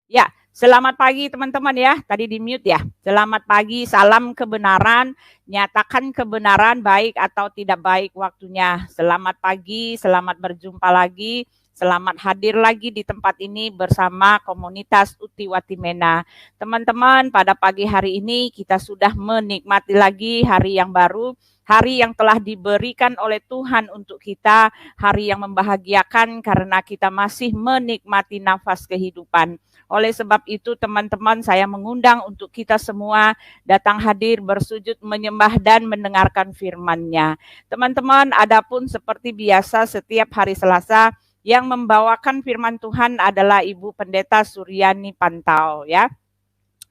Ya, selamat pagi teman-teman ya. Tadi di mute ya. Selamat pagi, salam kebenaran. Nyatakan kebenaran baik atau tidak baik waktunya. Selamat pagi, selamat berjumpa lagi. Selamat hadir lagi di tempat ini bersama komunitas Uti Watimena. Teman-teman, pada pagi hari ini kita sudah menikmati lagi hari yang baru, hari yang telah diberikan oleh Tuhan untuk kita, hari yang membahagiakan karena kita masih menikmati nafas kehidupan. Oleh sebab itu teman-teman, saya mengundang untuk kita semua datang hadir, bersujud, menyembah dan mendengarkan firman-Nya. Teman-teman, adapun seperti biasa setiap hari Selasa yang membawakan firman Tuhan adalah Ibu Pendeta Suryani Pantau ya.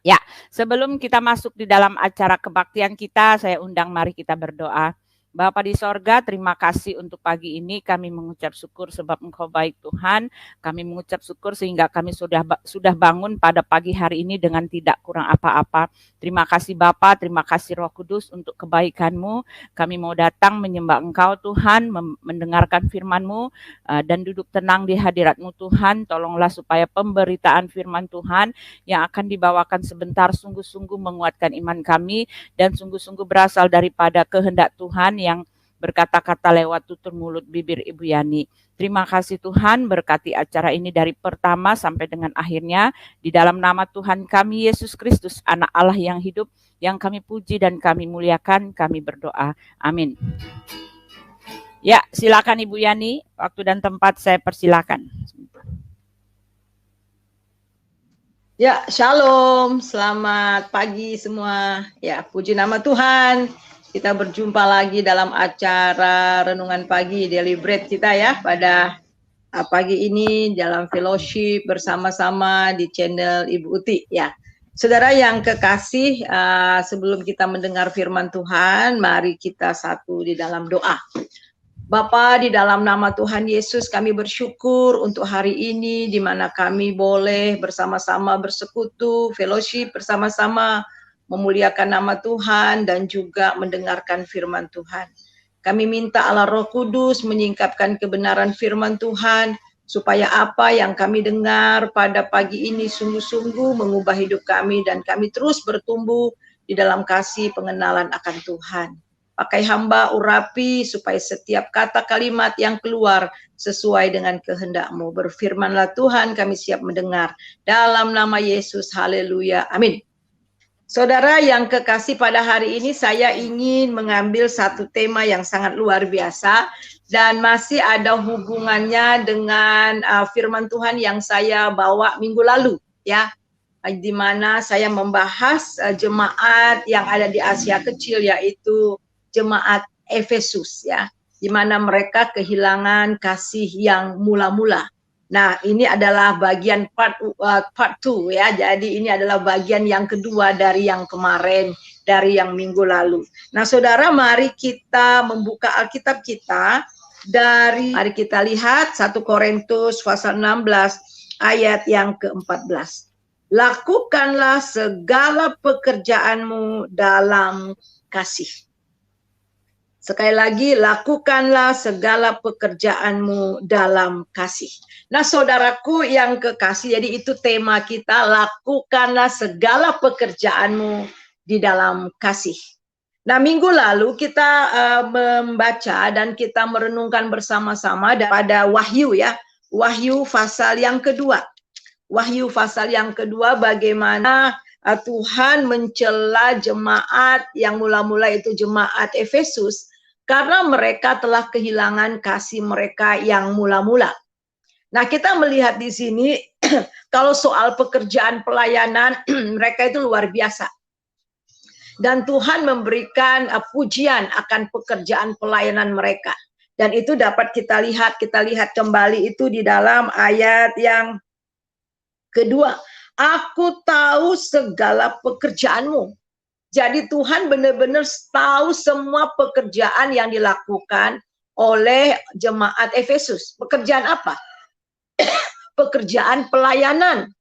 Ya, sebelum kita masuk di dalam acara kebaktian kita, saya undang mari kita berdoa. Bapa di sorga, terima kasih untuk pagi ini. Kami mengucap syukur sebab Engkau baik Tuhan. Kami mengucap syukur sehingga kami sudah bangun pada pagi hari ini dengan tidak kurang apa-apa. Terima kasih Bapa, terima kasih Roh Kudus untuk kebaikan-Mu. Kami mau datang menyembah Engkau Tuhan, mendengarkan firman-Mu, dan duduk tenang di hadirat-Mu Tuhan. Tolonglah supaya pemberitaan firman Tuhan yang akan dibawakan sebentar sungguh-sungguh menguatkan iman kami dan sungguh-sungguh berasal daripada kehendak Tuhan yang berkata-kata lewat tutur mulut bibir Ibu Yani. Terima kasih Tuhan, berkati acara ini dari pertama sampai dengan akhirnya. Di dalam nama Tuhan kami Yesus Kristus, Anak Allah yang hidup, yang kami puji dan kami muliakan, kami berdoa. Amin. Ya, silakan Ibu Yani, waktu dan tempat saya persilakan. Ya, shalom, selamat pagi semua. Ya, puji nama Tuhan. Kita berjumpa lagi dalam acara Renungan Pagi Daily Bread kita ya pada pagi ini dalam fellowship bersama-sama di channel Ibu Uti ya. Saudara yang kekasih, sebelum kita mendengar firman Tuhan, mari kita satu di dalam doa. Bapa, di dalam nama Tuhan Yesus kami bersyukur untuk hari ini di mana kami boleh bersama-sama bersekutu, fellowship bersama-sama memuliakan nama Tuhan dan juga mendengarkan firman Tuhan. Kami minta Allah Roh Kudus menyingkapkan kebenaran firman Tuhan supaya apa yang kami dengar pada pagi ini sungguh-sungguh mengubah hidup kami dan kami terus bertumbuh di dalam kasih pengenalan akan Tuhan. Pakai hamba urapi supaya setiap kata kalimat yang keluar sesuai dengan kehendak-Mu. Berfirmanlah Tuhan, kami siap mendengar. Dalam nama Yesus, haleluya, amin. Saudara yang kekasih, pada hari ini saya ingin mengambil satu tema yang sangat luar biasa dan masih ada hubungannya dengan firman Tuhan yang saya bawa minggu lalu, ya, di mana saya membahas jemaat yang ada di Asia Kecil, yaitu jemaat Efesus ya, di mana mereka kehilangan kasih yang mula-mula. Nah, ini adalah bagian part 2 ya. Jadi ini adalah bagian yang kedua dari yang kemarin, dari yang minggu lalu. Nah, Saudara, mari kita membuka Alkitab kita mari kita lihat 1 Korintus pasal 16 ayat yang ke-14. Lakukanlah segala pekerjaanmu dalam kasih. Sekali lagi, lakukanlah segala pekerjaanmu dalam kasih. Nah, saudaraku yang kekasih, jadi itu tema kita, lakukanlah segala pekerjaanmu di dalam kasih. Nah, minggu lalu kita membaca dan kita merenungkan bersama-sama pada Wahyu ya, Wahyu pasal yang kedua. Wahyu pasal yang kedua, bagaimana Tuhan mencela jemaat yang mula-mula itu jemaat Efesus karena mereka telah kehilangan kasih mereka yang mula-mula. Nah, kita melihat di sini kalau soal pekerjaan pelayanan mereka itu luar biasa. Dan Tuhan memberikan pujian akan pekerjaan pelayanan mereka. Dan itu dapat kita lihat kembali itu di dalam ayat yang kedua. Aku tahu segala pekerjaanmu. Jadi Tuhan benar-benar tahu semua pekerjaan yang dilakukan oleh jemaat Efesus. Pekerjaan apa? Pekerjaan pelayanan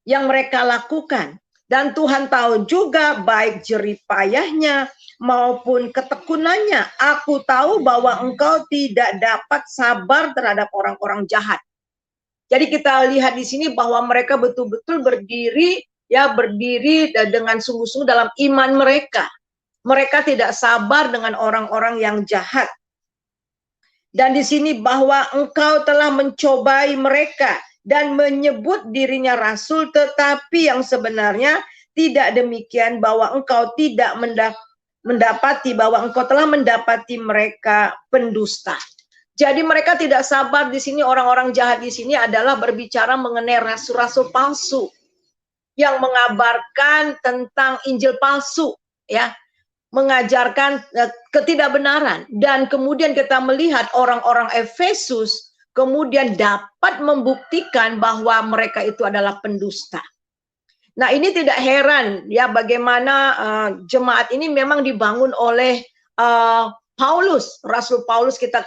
yang mereka lakukan. Dan Tuhan tahu juga baik jerih payahnya maupun ketekunannya. Aku tahu bahwa engkau tidak dapat sabar terhadap orang-orang jahat. Jadi kita lihat di sini bahwa mereka betul-betul berdiri dengan sungguh-sungguh dalam iman mereka. Mereka tidak sabar dengan orang-orang yang jahat. Dan di sini bahwa engkau telah mencobai mereka dan menyebut dirinya rasul, tetapi yang sebenarnya tidak demikian, bahwa engkau tidak mendapati, bahwa engkau telah mendapati mereka pendusta. Jadi mereka tidak sabar. Di sini orang-orang jahat di sini adalah berbicara mengenai rasul-rasul palsu yang mengabarkan tentang Injil palsu, ya, mengajarkan ketidakbenaran. Dan kemudian kita melihat orang-orang Efesus kemudian dapat membuktikan bahwa mereka itu adalah pendusta. Nah, ini tidak heran ya bagaimana jemaat ini memang dibangun oleh Paulus. Rasul Paulus kita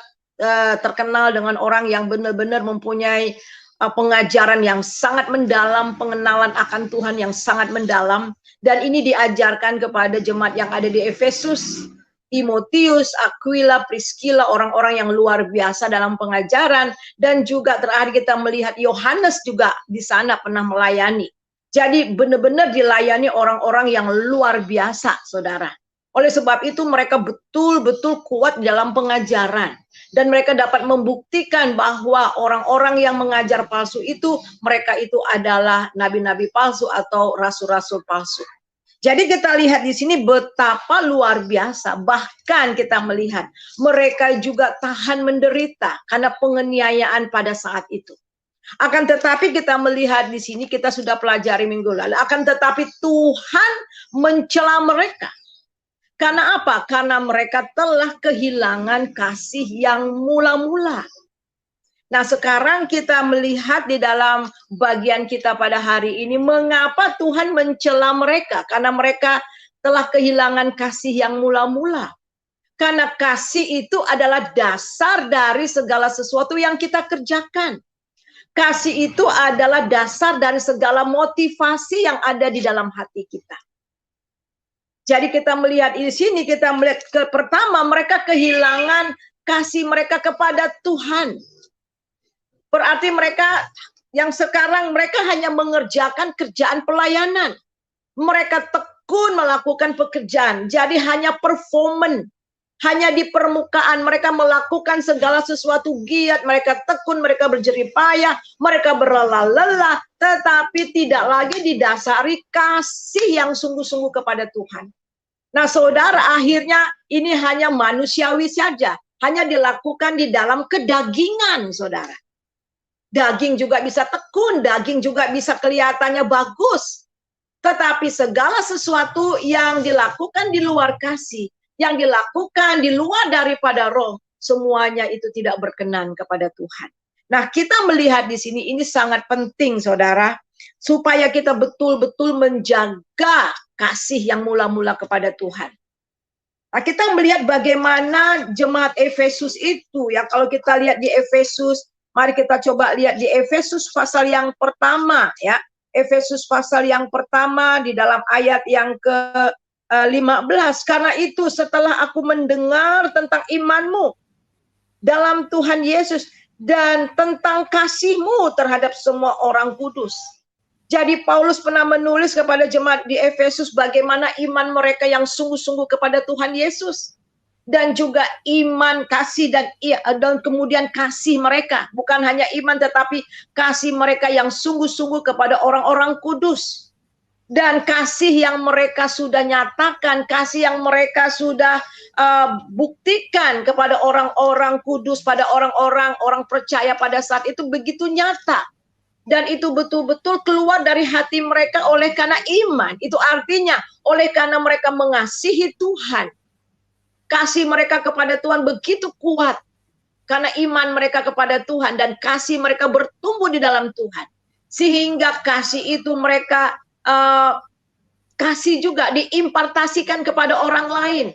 terkenal dengan orang yang benar-benar mempunyai pengajaran yang sangat mendalam, pengenalan akan Tuhan yang sangat mendalam, dan ini diajarkan kepada jemaat yang ada di Efesus, Timotius, Aquila, Priscilla, orang-orang yang luar biasa dalam pengajaran. Dan juga terakhir kita melihat Yohanes juga di sana pernah melayani. Jadi benar-benar dilayani orang-orang yang luar biasa, saudara. Oleh sebab itu mereka betul-betul kuat dalam pengajaran. Dan mereka dapat membuktikan bahwa orang-orang yang mengajar palsu itu, mereka itu adalah nabi-nabi palsu atau rasul-rasul palsu. Jadi kita lihat di sini betapa luar biasa. Bahkan kita melihat mereka juga tahan menderita karena penganiayaan pada saat itu. Akan tetapi kita melihat di sini, kita sudah pelajari minggu lalu, akan tetapi Tuhan mencela mereka. Karena apa? Karena mereka telah kehilangan kasih yang mula-mula. Nah, sekarang kita melihat di dalam bagian kita pada hari ini, mengapa Tuhan mencela mereka? Karena mereka telah kehilangan kasih yang mula-mula. Karena kasih itu adalah dasar dari segala sesuatu yang kita kerjakan. Kasih itu adalah dasar dari segala motivasi yang ada di dalam hati kita. Jadi kita melihat di sini, kita melihat pertama mereka kehilangan kasih mereka kepada Tuhan. Berarti mereka yang sekarang mereka hanya mengerjakan kerjaan pelayanan. Mereka tekun melakukan pekerjaan. Jadi hanya performan, hanya di permukaan. Mereka melakukan segala sesuatu giat, mereka tekun, mereka berjerih payah, mereka berlelah-lelah, tetapi tidak lagi didasari kasih yang sungguh-sungguh kepada Tuhan. Nah, saudara, akhirnya ini hanya manusiawi saja, hanya dilakukan di dalam kedagingan, saudara. Daging juga bisa tekun, daging juga bisa kelihatannya bagus, tetapi segala sesuatu yang dilakukan di luar kasih, yang dilakukan di luar daripada roh, semuanya itu tidak berkenan kepada Tuhan. Nah, kita melihat di sini ini sangat penting, saudara, supaya kita betul-betul menjaga kasih yang mula-mula kepada Tuhan. Nah, kita melihat bagaimana jemaat Efesus itu, ya, kalau kita lihat di Efesus, mari kita coba lihat di Efesus pasal yang pertama, ya. Efesus pasal yang pertama di dalam ayat yang ke-15. Karena itu setelah aku mendengar tentang imanmu dalam Tuhan Yesus dan tentang kasihmu terhadap semua orang kudus. Jadi Paulus pernah menulis kepada jemaat di Efesus bagaimana iman mereka yang sungguh-sungguh kepada Tuhan Yesus. Dan juga iman, kasih, dan kemudian kasih mereka. Bukan hanya iman tetapi kasih mereka yang sungguh-sungguh kepada orang-orang kudus. Dan kasih yang mereka sudah nyatakan, kasih yang mereka sudah buktikan kepada orang-orang kudus, pada orang percaya pada saat itu begitu nyata. Dan itu betul-betul keluar dari hati mereka oleh karena iman. Itu artinya oleh karena mereka mengasihi Tuhan. Kasih mereka kepada Tuhan begitu kuat. Karena iman mereka kepada Tuhan dan kasih mereka bertumbuh di dalam Tuhan. Sehingga kasih itu mereka kasih juga diimpartasikan kepada orang lain.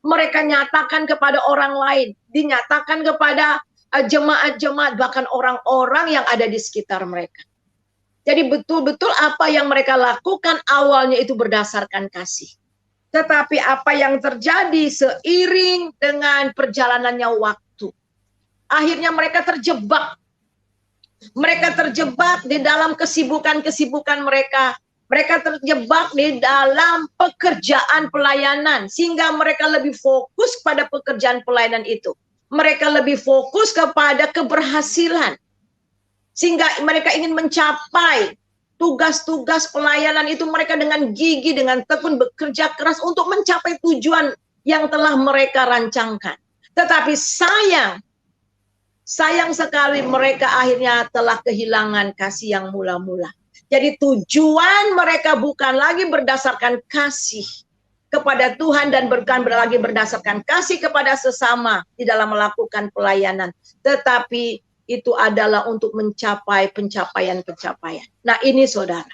Mereka nyatakan kepada orang lain. Dinyatakan kepada jemaat-jemaat, bahkan orang-orang yang ada di sekitar mereka. Jadi betul-betul apa yang mereka lakukan awalnya itu berdasarkan kasih. Tetapi apa yang terjadi seiring dengan perjalanannya waktu, akhirnya mereka terjebak Mereka terjebak di dalam kesibukan-kesibukan mereka. Mereka terjebak di dalam pekerjaan pelayanan. Sehingga mereka lebih fokus pada pekerjaan pelayanan itu. Mereka lebih fokus kepada keberhasilan. Sehingga mereka ingin mencapai tugas-tugas pelayanan itu. Mereka dengan gigih, dengan tekun bekerja keras untuk mencapai tujuan yang telah mereka rancangkan. Tetapi sayang sekali mereka akhirnya telah kehilangan kasih yang mula-mula. Jadi tujuan mereka bukan lagi berdasarkan kasih kepada Tuhan dan bukan lagi berdasarkan kasih kepada sesama di dalam melakukan pelayanan. Tetapi itu adalah untuk mencapai pencapaian-pencapaian. Nah ini saudara.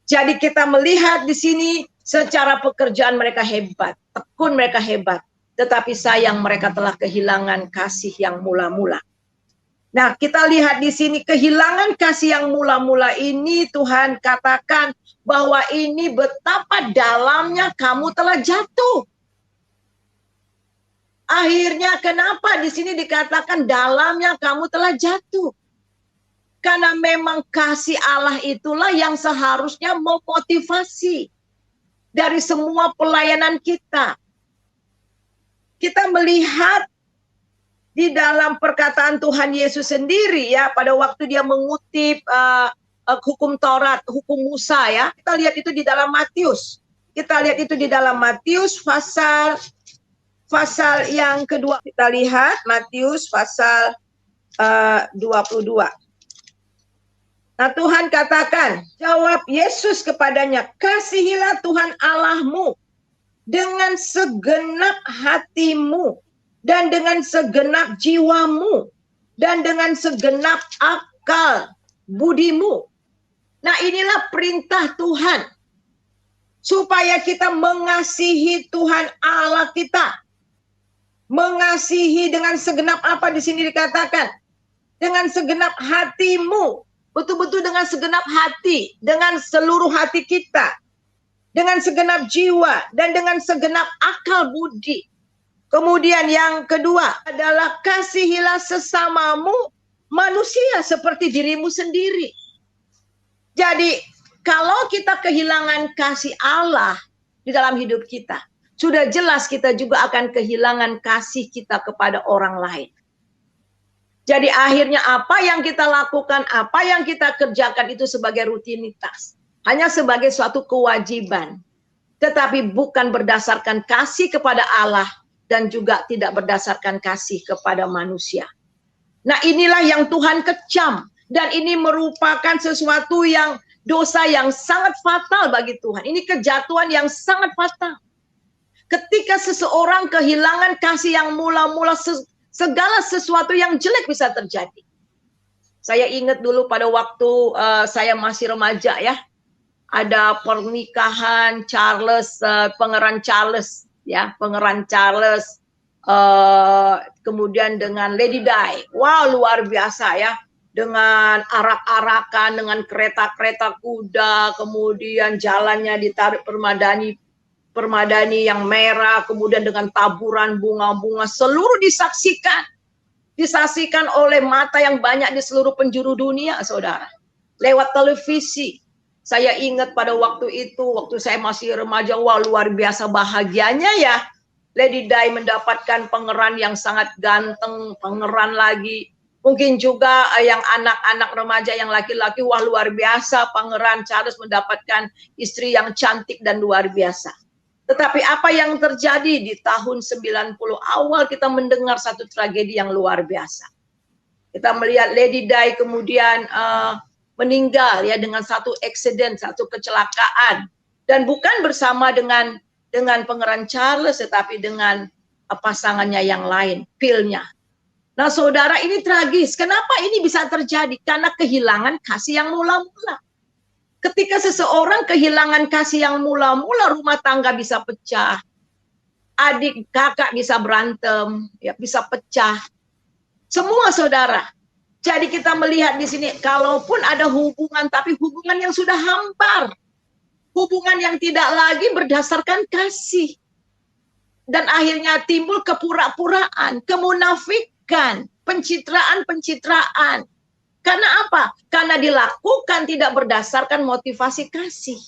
Jadi kita melihat di sini secara pekerjaan mereka hebat, tekun mereka hebat. Tetapi sayang mereka telah kehilangan kasih yang mula-mula. Nah, kita lihat di sini kehilangan kasih yang mula-mula ini Tuhan katakan bahwa ini betapa dalamnya kamu telah jatuh. Akhirnya kenapa di sini dikatakan dalamnya kamu telah jatuh? Karena memang kasih Allah itulah yang seharusnya memotivasi dari semua pelayanan kita. Kita melihat di dalam perkataan Tuhan Yesus sendiri ya, pada waktu dia mengutip hukum Taurat, hukum Musa ya. Kita lihat itu di dalam Matius. Kita lihat itu di dalam Matius pasal yang kedua. Kita lihat Matius pasal 22. Nah Tuhan katakan, jawab Yesus kepadanya, kasihilah Tuhan Allahmu dengan segenap hatimu, dan dengan segenap jiwamu, dan dengan segenap akal budimu. Nah inilah perintah Tuhan. Supaya kita mengasihi Tuhan Allah kita. Mengasihi dengan segenap apa di sini dikatakan? Dengan segenap hatimu. Betul-betul dengan segenap hati. Dengan seluruh hati kita. Dengan segenap jiwa. Dan dengan segenap akal budi. Kemudian yang kedua adalah kasihilah sesamamu manusia seperti dirimu sendiri. Jadi kalau kita kehilangan kasih Allah di dalam hidup kita, sudah jelas kita juga akan kehilangan kasih kita kepada orang lain. Jadi akhirnya apa yang kita lakukan, apa yang kita kerjakan itu sebagai rutinitas. Hanya sebagai suatu kewajiban. Tetapi bukan berdasarkan kasih kepada Allah. Dan juga tidak berdasarkan kasih kepada manusia. Nah inilah yang Tuhan kecam. Dan ini merupakan sesuatu yang dosa yang sangat fatal bagi Tuhan. Ini kejatuhan yang sangat fatal. Ketika seseorang kehilangan kasih yang mula-mula, segala sesuatu yang jelek bisa terjadi. Saya ingat dulu pada waktu saya masih remaja ya. Ada pernikahan Charles, Pangeran Charles. Ya, Pangeran Charles, kemudian dengan Lady Di. Wow, luar biasa ya. Dengan arak-arakan, dengan kereta-kereta kuda, kemudian jalannya ditarik permadani yang merah, kemudian dengan taburan bunga-bunga, seluruh disaksikan oleh mata yang banyak di seluruh penjuru dunia, saudara. Lewat televisi. Saya ingat pada waktu itu, waktu saya masih remaja, wah luar biasa bahagianya ya. Lady Di mendapatkan pangeran yang sangat ganteng, pangeran lagi. Mungkin juga yang anak-anak remaja yang laki-laki, wah luar biasa, Pangeran Charles mendapatkan istri yang cantik dan luar biasa. Tetapi apa yang terjadi di tahun 90 awal, kita mendengar satu tragedi yang luar biasa. Kita melihat Lady Di kemudian meninggal ya dengan satu accident, satu kecelakaan, dan bukan bersama dengan Pangeran Charles, tetapi dengan pasangannya yang lain, Phil-nya. Nah saudara, ini tragis. Kenapa ini bisa terjadi? Karena kehilangan kasih yang mula-mula. Ketika seseorang kehilangan kasih yang mula-mula, rumah tangga bisa pecah, adik kakak bisa berantem, ya bisa pecah. Semua saudara. Jadi kita melihat di sini, kalaupun ada hubungan, tapi hubungan yang sudah hambar. Hubungan yang tidak lagi berdasarkan kasih. Dan akhirnya timbul kepura-puraan, kemunafikan, pencitraan-pencitraan. Karena apa? Karena dilakukan tidak berdasarkan motivasi kasih.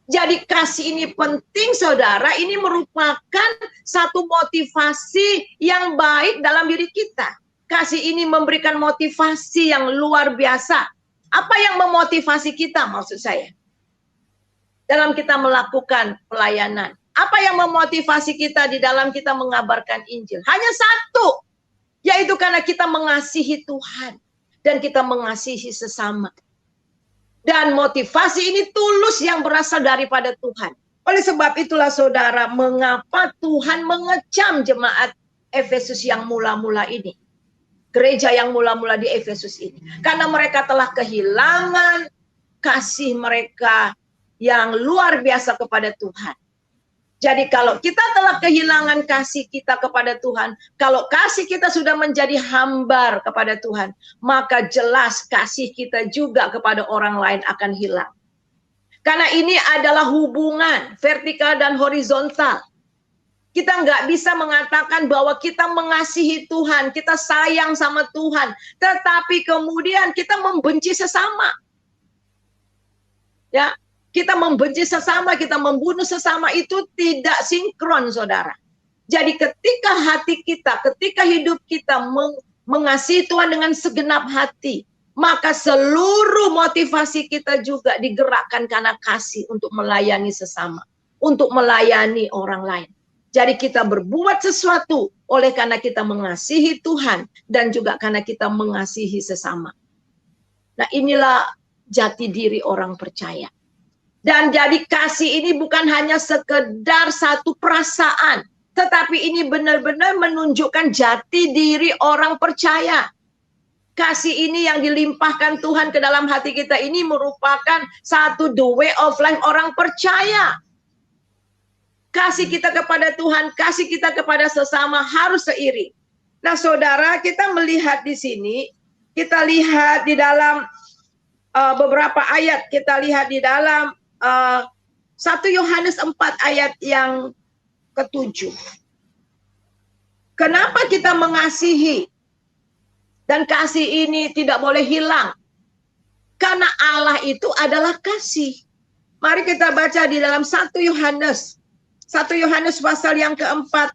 Jadi kasih ini penting, saudara. Ini merupakan satu motivasi yang baik dalam diri kita. Kasih ini memberikan motivasi yang luar biasa. Apa yang memotivasi kita maksud saya? Dalam kita melakukan pelayanan. Apa yang memotivasi kita di dalam kita mengabarkan Injil? Hanya satu. Yaitu karena kita mengasihi Tuhan. Dan kita mengasihi sesama. Dan motivasi ini tulus yang berasal daripada Tuhan. Oleh sebab itulah saudara, mengapa Tuhan mengecam jemaat Efesus yang mula-mula ini. Gereja yang mula-mula di Efesus ini. Karena mereka telah kehilangan kasih mereka yang luar biasa kepada Tuhan. Jadi kalau kita telah kehilangan kasih kita kepada Tuhan, kalau kasih kita sudah menjadi hambar kepada Tuhan, maka jelas kasih kita juga kepada orang lain akan hilang. Karena ini adalah hubungan vertikal dan horizontal. Kita nggak bisa mengatakan bahwa kita mengasihi Tuhan, kita sayang sama Tuhan, tetapi kemudian kita membenci sesama. Ya. Kita membenci sesama, kita membunuh sesama, itu tidak sinkron, saudara. Jadi ketika hati kita, ketika hidup kita mengasihi Tuhan dengan segenap hati, maka seluruh motivasi kita juga digerakkan karena kasih untuk melayani sesama, untuk melayani orang lain. Jadi kita berbuat sesuatu oleh karena kita mengasihi Tuhan dan juga karena kita mengasihi sesama. Nah, inilah jati diri orang percaya. Dan jadi kasih ini bukan hanya sekedar satu perasaan, tetapi ini benar-benar menunjukkan jati diri orang percaya. Kasih ini yang dilimpahkan Tuhan ke dalam hati kita ini merupakan satu the way of life orang percaya. Kasih kita kepada Tuhan, kasih kita kepada sesama harus seiring. Nah, saudara, kita melihat di sini, kita lihat di dalam beberapa ayat, kita lihat di dalam 1 Yohanes 4 ayat yang ke-7. Kenapa kita mengasihi? Dan kasih ini tidak boleh hilang. Karena Allah itu adalah kasih. Mari kita baca di dalam 1 Yohanes. 1 Yohanes pasal yang keempat.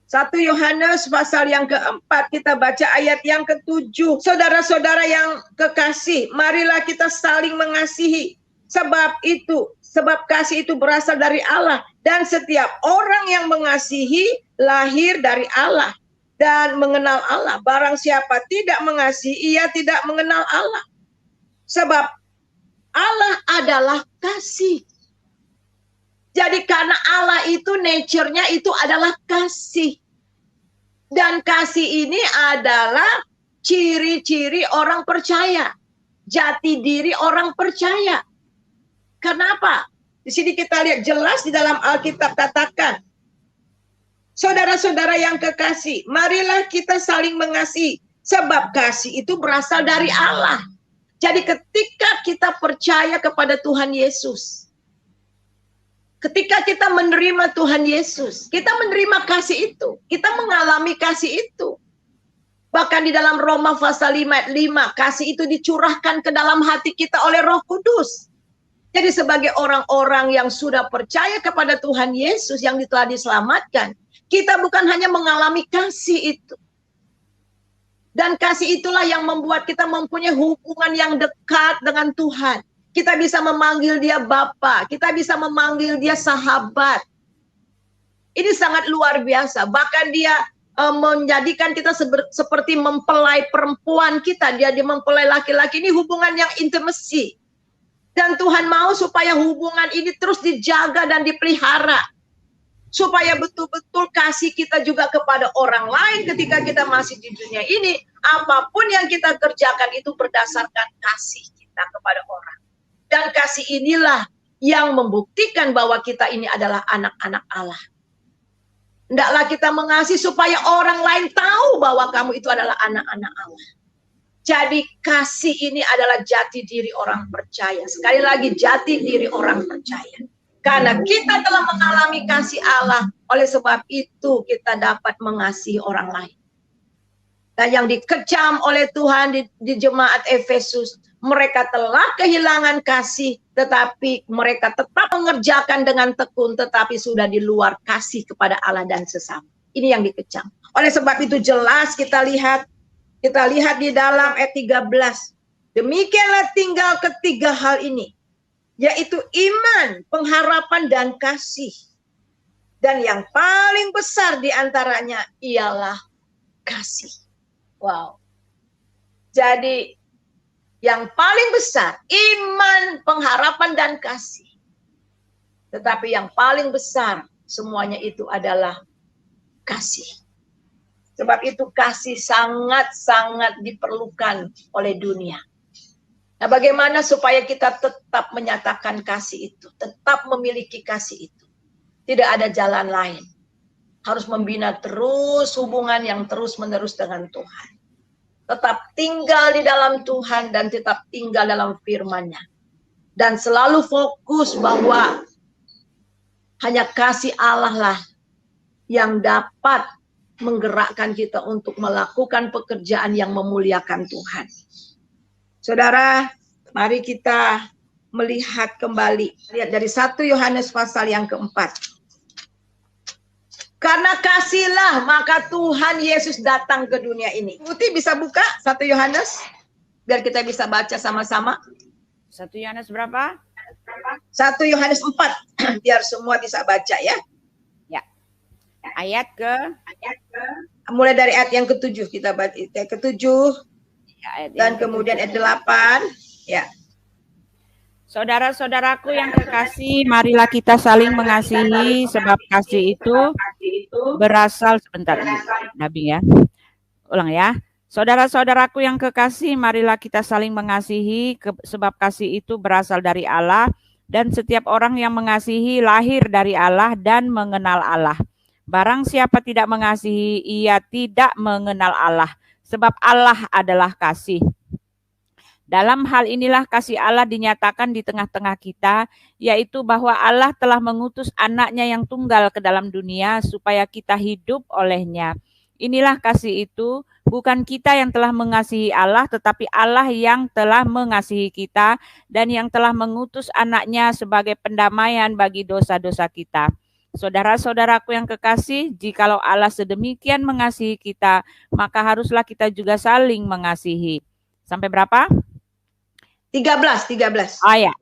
1 Yohanes pasal yang keempat, kita baca ayat yang ke-7. Saudara-saudara yang kekasih, marilah kita saling mengasihi. Sebab kasih itu berasal dari Allah. Dan setiap orang yang mengasihi lahir dari Allah dan mengenal Allah. Barang siapa tidak mengasihi, ia tidak mengenal Allah. Sebab Allah adalah kasih. Jadi karena Allah itu nature-nya itu adalah kasih. Dan kasih ini adalah ciri-ciri orang percaya. Jati diri orang percaya. Kenapa? Di sini kita lihat jelas di dalam Alkitab katakan, saudara-saudara yang kekasih, marilah kita saling mengasihi, sebab kasih itu berasal dari Allah. Jadi ketika kita percaya kepada Tuhan Yesus, ketika kita menerima Tuhan Yesus, kita menerima kasih itu, kita mengalami kasih itu. Bahkan di dalam Roma pasal 5 ayat 5, kasih itu dicurahkan ke dalam hati kita oleh Roh Kudus. Jadi sebagai orang-orang yang sudah percaya kepada Tuhan Yesus yang telah diselamatkan, kita bukan hanya mengalami kasih itu. Dan kasih itulah yang membuat kita mempunyai hubungan yang dekat dengan Tuhan. Kita bisa memanggil dia Bapa, kita bisa memanggil dia sahabat. Ini sangat luar biasa. Bahkan dia menjadikan kita seperti mempelai perempuan kita. Dia mempelai laki-laki. Ini hubungan yang intimasi. Dan Tuhan mau supaya hubungan ini terus dijaga dan dipelihara. Supaya betul-betul kasih kita juga kepada orang lain ketika kita masih di dunia ini. Apapun yang kita kerjakan itu berdasarkan kasih kita kepada orang. Dan kasih inilah yang membuktikan bahwa kita ini adalah anak-anak Allah. Hendaklah kita mengasihi supaya orang lain tahu bahwa kamu itu adalah anak-anak Allah. Jadi kasih ini adalah jati diri orang percaya. Sekali lagi jati diri orang percaya. Karena kita telah mengalami kasih Allah, oleh sebab itu kita dapat mengasihi orang lain. Nah, yang dikecam oleh Tuhan di jemaat Efesus, mereka telah kehilangan kasih, tetapi mereka tetap mengerjakan dengan tekun, tetapi sudah di luar kasih kepada Allah dan sesama. Ini yang dikecam. Oleh sebab itu jelas kita lihat di dalam ayat 13. Demikianlah tinggal ketiga hal ini, yaitu iman, pengharapan, dan kasih. Dan yang paling besar di antaranya ialah kasih. Wow. Jadi yang paling besar iman, pengharapan, dan kasih. Tetapi yang paling besar semuanya itu adalah kasih. Sebab itu kasih sangat-sangat diperlukan oleh dunia. Nah, bagaimana supaya kita tetap menyatakan kasih itu, tetap memiliki kasih itu? Tidak ada jalan lain. Harus membina terus hubungan yang terus-menerus dengan Tuhan. Tetap tinggal di dalam Tuhan dan tetap tinggal dalam firman-Nya. Dan selalu fokus bahwa hanya kasih Allah lah yang dapat menggerakkan kita untuk melakukan pekerjaan yang memuliakan Tuhan. Saudara, mari kita melihat kembali. Lihat dari 1 Yohanes pasal yang keempat. Karena kasihlah maka Tuhan Yesus datang ke dunia ini. Putih bisa buka 1 Yohanes biar kita bisa baca sama-sama. 1 Yohanes berapa? 1 Yohanes 4 biar semua bisa baca ya. Ya. Ayat mulai dari ayat yang ke-7 kita baca ayat ke-7 ya, dan kemudian ayat 8 ya. Saudara-saudaraku yang kekasih, marilah kita saling mengasihi, sebab kasih itu berasal, sebentar Nabi ya. Ulang ya. Saudara-saudaraku yang kekasih, marilah kita saling mengasihi, sebab kasih itu berasal dari Allah, dan setiap orang yang mengasihi lahir dari Allah dan mengenal Allah. Barang siapa tidak mengasihi, ia tidak mengenal Allah, sebab Allah adalah kasih. Dalam hal inilah kasih Allah dinyatakan di tengah-tengah kita, yaitu bahwa Allah telah mengutus anaknya yang tunggal ke dalam dunia supaya kita hidup olehnya. Inilah kasih itu, bukan kita yang telah mengasihi Allah, tetapi Allah yang telah mengasihi kita dan yang telah mengutus anaknya sebagai pendamaian bagi dosa-dosa kita. Saudara-saudaraku yang kekasih, jikalau Allah sedemikian mengasihi kita, maka haruslah kita juga saling mengasihi. Sampai berapa? 13. Oh ya.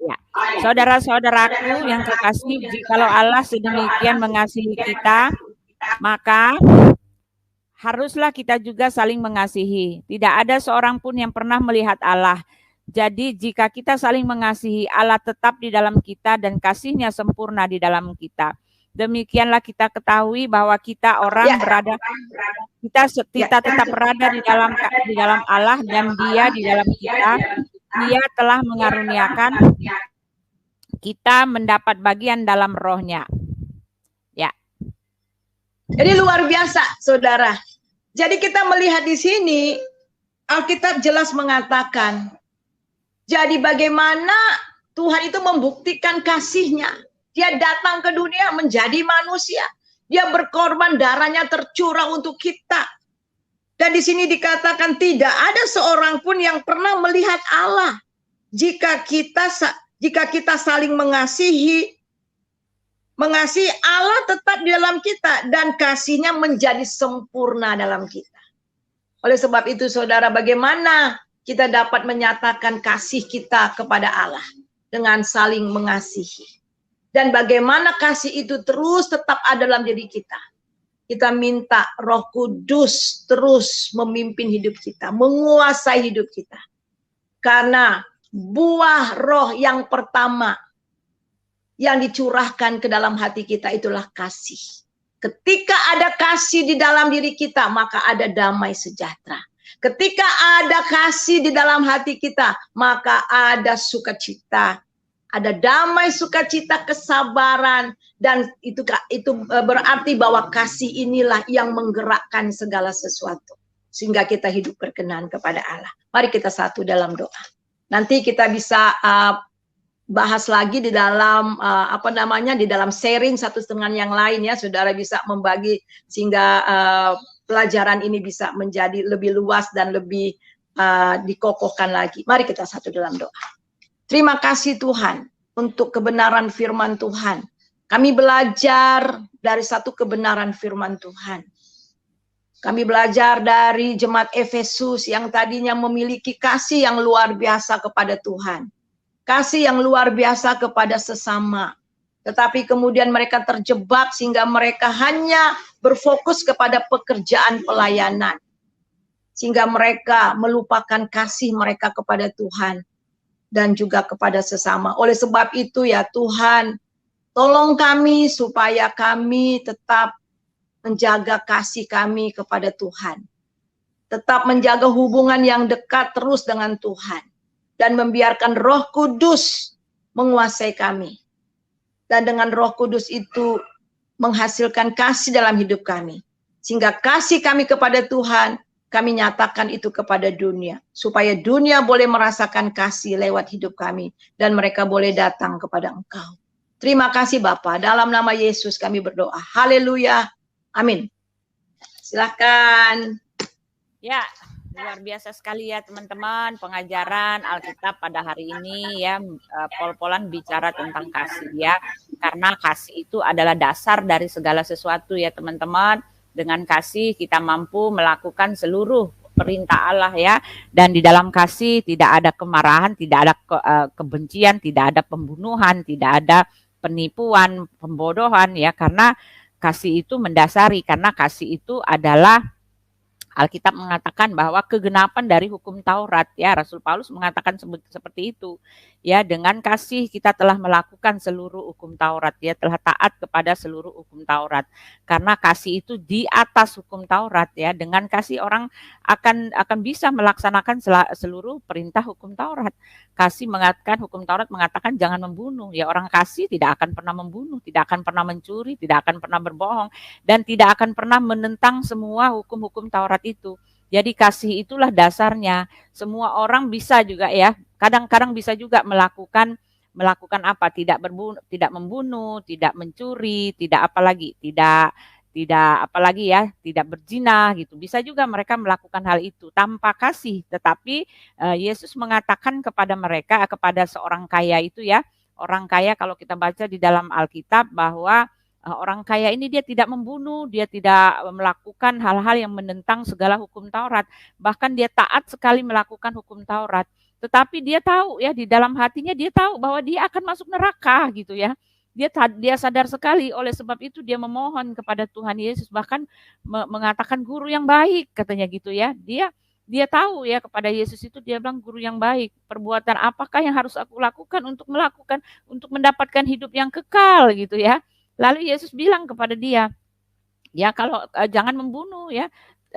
Saudara-saudaraku yang kekasih, jikalau Allah sedemikian mengasihi kita, maka haruslah kita juga saling mengasihi. Tidak ada seorang pun yang pernah melihat Allah. Jadi jika kita saling mengasihi, Allah tetap di dalam kita dan kasih-Nya sempurna di dalam kita. Demikianlah kita ketahui bahwa kita tetap berada di dalam Allah dan Dia di dalam kita. Dia telah mengaruniakan kita mendapat bagian dalam roh-Nya. Ya. Jadi luar biasa, saudara. Jadi kita melihat di sini, Alkitab jelas mengatakan, jadi bagaimana Tuhan itu membuktikan kasih-Nya. Dia datang ke dunia menjadi manusia. Dia berkorban, darahnya tercurah untuk kita. Dan di sini dikatakan tidak ada seorang pun yang pernah melihat Allah. Jika kita saling mengasihi Allah tetap di dalam kita dan kasih-Nya menjadi sempurna dalam kita. Oleh sebab itu saudara, bagaimana kita dapat menyatakan kasih kita kepada Allah dengan saling mengasihi. Dan bagaimana kasih itu terus tetap ada dalam diri kita. Kita minta Roh Kudus terus memimpin hidup kita, menguasai hidup kita. Karena buah roh yang pertama yang dicurahkan ke dalam hati kita itulah kasih. Ketika ada kasih di dalam diri kita, maka ada damai sejahtera. Ketika ada kasih di dalam hati kita, maka ada sukacita. Ada damai, sukacita, kesabaran, dan itu berarti bahwa kasih inilah yang menggerakkan segala sesuatu sehingga kita hidup berkenan kepada Allah. Mari kita satu dalam doa. Nanti kita bisa bahas lagi di dalam di dalam sharing satu dengan yang lain ya, saudara bisa membagi sehingga pelajaran ini bisa menjadi lebih luas dan lebih dikokohkan lagi. Mari kita satu dalam doa. Terima kasih Tuhan untuk kebenaran firman Tuhan. Kami belajar dari satu kebenaran firman Tuhan. Kami belajar dari jemaat Efesus yang tadinya memiliki kasih yang luar biasa kepada Tuhan. Kasih yang luar biasa kepada sesama. Tetapi kemudian mereka terjebak sehingga mereka hanya berfokus kepada pekerjaan pelayanan. Sehingga mereka melupakan kasih mereka kepada Tuhan dan juga kepada sesama. Oleh sebab itu ya Tuhan, tolong kami supaya kami tetap menjaga kasih kami kepada Tuhan. Tetap menjaga hubungan yang dekat terus dengan Tuhan. Dan membiarkan Roh Kudus menguasai kami. Dan dengan Roh Kudus itu menghasilkan kasih dalam hidup kami. Sehingga kasih kami kepada Tuhan, kami nyatakan itu kepada dunia. Supaya dunia boleh merasakan kasih lewat hidup kami. Dan mereka boleh datang kepada Engkau. Terima kasih Bapa. Dalam nama Yesus kami berdoa. Haleluya. Amin. Silakan. Ya, luar biasa sekali ya teman-teman pengajaran Alkitab pada hari ini ya, pol-polan bicara tentang kasih ya. Karena kasih itu adalah dasar dari segala sesuatu ya teman-teman. Dengan kasih kita mampu melakukan seluruh perintah Allah ya. Dan di dalam kasih tidak ada kemarahan, tidak ada kebencian, tidak ada pembunuhan, tidak ada penipuan, pembodohan ya. Karena kasih itu mendasari, karena kasih itu adalah Alkitab mengatakan bahwa kegenapan dari hukum Taurat ya, Rasul Paulus mengatakan seperti itu ya, dengan kasih kita telah melakukan seluruh hukum Taurat ya, telah taat kepada seluruh hukum Taurat. Karena kasih itu di atas hukum Taurat ya, dengan kasih orang akan bisa melaksanakan seluruh perintah hukum Taurat. Kasih mengatakan, hukum Taurat mengatakan jangan membunuh ya, orang kasih tidak akan pernah membunuh, tidak akan pernah mencuri, tidak akan pernah berbohong, dan tidak akan pernah menentang semua hukum-hukum Taurat itu. Jadi kasih itulah dasarnya. Semua orang bisa juga ya, kadang-kadang bisa juga melakukan apa? Tidak membunuh, tidak mencuri, tidak apalagi, tidak apalagi ya, tidak berzina gitu. Bisa juga mereka melakukan hal itu tanpa kasih. Tetapi Yesus mengatakan kepada mereka, kepada seorang kaya itu ya, orang kaya kalau kita baca di dalam Alkitab bahwa orang kaya ini dia tidak membunuh, dia tidak melakukan hal-hal yang menentang segala hukum Taurat. Bahkan dia taat sekali melakukan hukum Taurat. Tetapi dia tahu ya, di dalam hatinya dia tahu bahwa dia akan masuk neraka gitu ya. Dia sadar sekali, oleh sebab itu dia memohon kepada Tuhan Yesus, bahkan mengatakan guru yang baik katanya gitu ya. Dia tahu ya, kepada Yesus itu dia bilang guru yang baik. Perbuatan apakah yang harus aku lakukan untuk mendapatkan hidup yang kekal gitu ya. Lalu Yesus bilang kepada dia, ya kalau jangan membunuh ya,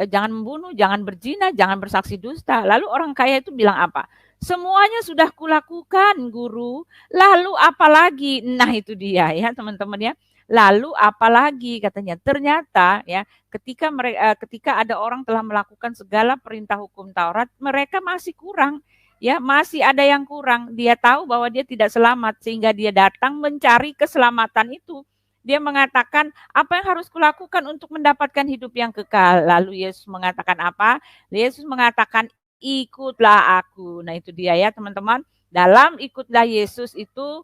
jangan membunuh, jangan berzina, jangan bersaksi dusta. Lalu orang kaya itu bilang apa? Semuanya sudah kulakukan guru, lalu apa lagi? Nah itu dia ya teman-teman ya. Lalu apa lagi katanya? Ternyata ya, ketika ada orang telah melakukan segala perintah hukum Taurat, mereka masih kurang. Ya, masih ada yang kurang. Dia tahu bahwa dia tidak selamat sehingga dia datang mencari keselamatan itu. Dia mengatakan, apa yang harus kulakukan untuk mendapatkan hidup yang kekal? Lalu Yesus mengatakan apa? Yesus mengatakan, ikutlah aku. Nah itu dia ya teman-teman. Dalam ikutlah Yesus itu,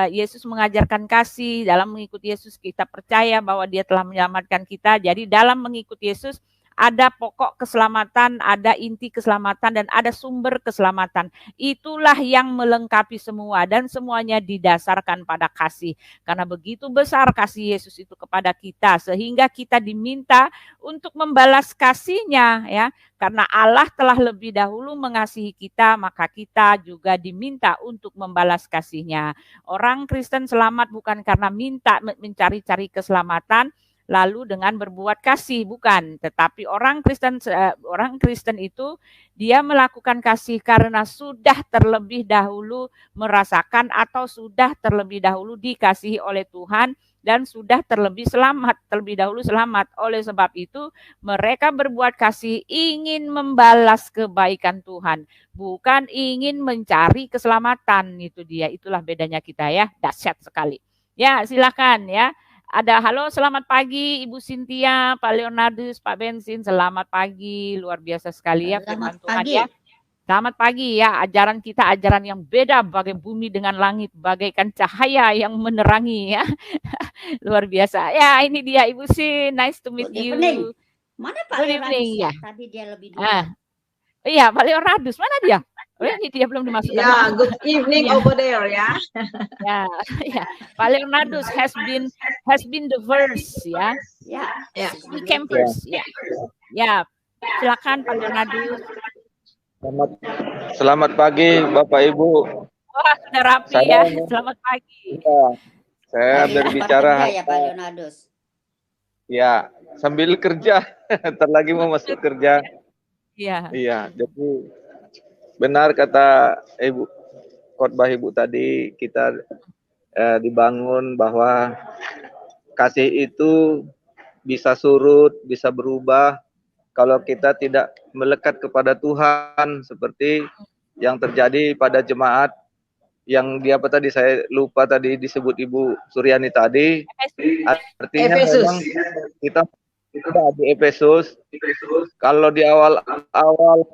Yesus mengajarkan kasih. Dalam mengikuti Yesus kita percaya bahwa dia telah menyelamatkan kita. Jadi dalam mengikuti Yesus, ada pokok keselamatan, ada inti keselamatan, dan ada sumber keselamatan. Itulah yang melengkapi semua, dan semuanya didasarkan pada kasih. Karena begitu besar kasih Yesus itu kepada kita, sehingga kita diminta untuk membalas kasihnya ya. Karena Allah telah lebih dahulu mengasihi kita, maka kita juga diminta untuk membalas kasihnya. Orang Kristen selamat bukan karena mencari-cari keselamatan, lalu dengan berbuat kasih, bukan. Tetapi orang Kristen itu dia melakukan kasih karena sudah terlebih dahulu merasakan atau sudah terlebih dahulu dikasihi oleh Tuhan dan sudah terlebih dahulu selamat. Oleh sebab itu mereka berbuat kasih ingin membalas kebaikan Tuhan, bukan ingin mencari keselamatan. Itu dia, itulah bedanya kita ya. Dahsyat sekali. Ya, silakan ya. ada halo, selamat pagi Ibu Cynthia, Pak Leonardus, Pak Bensin, selamat pagi, luar biasa sekali ya firman Tuhan ya. Selamat pagi ya, ajaran kita ajaran yang beda, bagai bumi dengan langit, bagaikan cahaya yang menerangi ya. Luar biasa. Ya, ini dia Ibu Sin, nice to meet you. Mana Pak Leonardus ya? Tadi dia lebih dulu. Iya, Pak Leonardus, mana dia? Oh, ini dia belum dimasukkan. Ya, good evening over there ya. Ya, ya. Pak Leonardus has been the first ya. Ya. He came first ya. Ya, silakan Pak Leonardus. Selamat pagi Bapak Ibu. Wah, sudah rapi ya. Selamat pagi. Ya, saya berbicara ya Pak Leonardus. Ya, sambil kerja. Ntar lagi mau masuk kerja. Iya. Iya, jadi benar kata Ibu, khotbah Ibu tadi, kita dibangun bahwa kasih itu bisa surut, bisa berubah kalau kita tidak melekat kepada Tuhan, seperti yang terjadi pada jemaat yang tadi saya lupa tadi disebut Ibu Suryani tadi. Artinya memang kita di Efesus. Kalau di awal-awal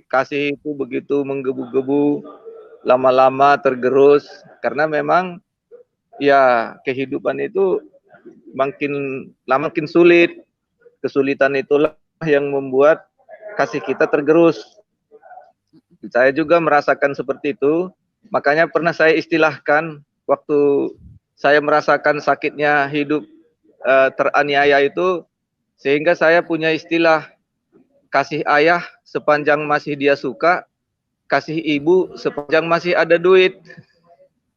kasih itu begitu menggebu-gebu, lama-lama tergerus, karena memang ya kehidupan itu makin sulit. Kesulitan itulah yang membuat kasih kita tergerus. Saya juga merasakan seperti itu, makanya pernah saya istilahkan waktu saya merasakan sakitnya hidup teraniaya itu, sehingga saya punya istilah kasih ayah sepanjang masih dia suka, kasih ibu sepanjang masih ada duit.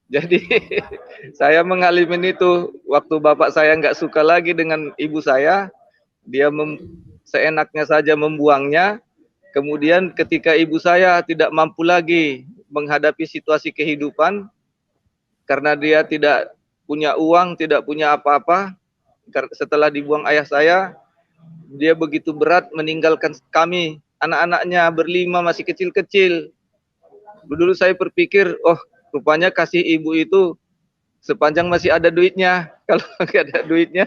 Jadi saya mengalami itu waktu bapak saya nggak suka lagi dengan ibu saya, dia seenaknya saja membuangnya. Kemudian ketika ibu saya tidak mampu lagi menghadapi situasi kehidupan karena dia tidak punya uang, tidak punya apa-apa, setelah dibuang ayah saya, dia begitu berat meninggalkan kami, anak-anaknya berlima masih kecil-kecil. Dulu saya berpikir, oh rupanya kasih ibu itu sepanjang masih ada duitnya. Kalau nggak ada duitnya,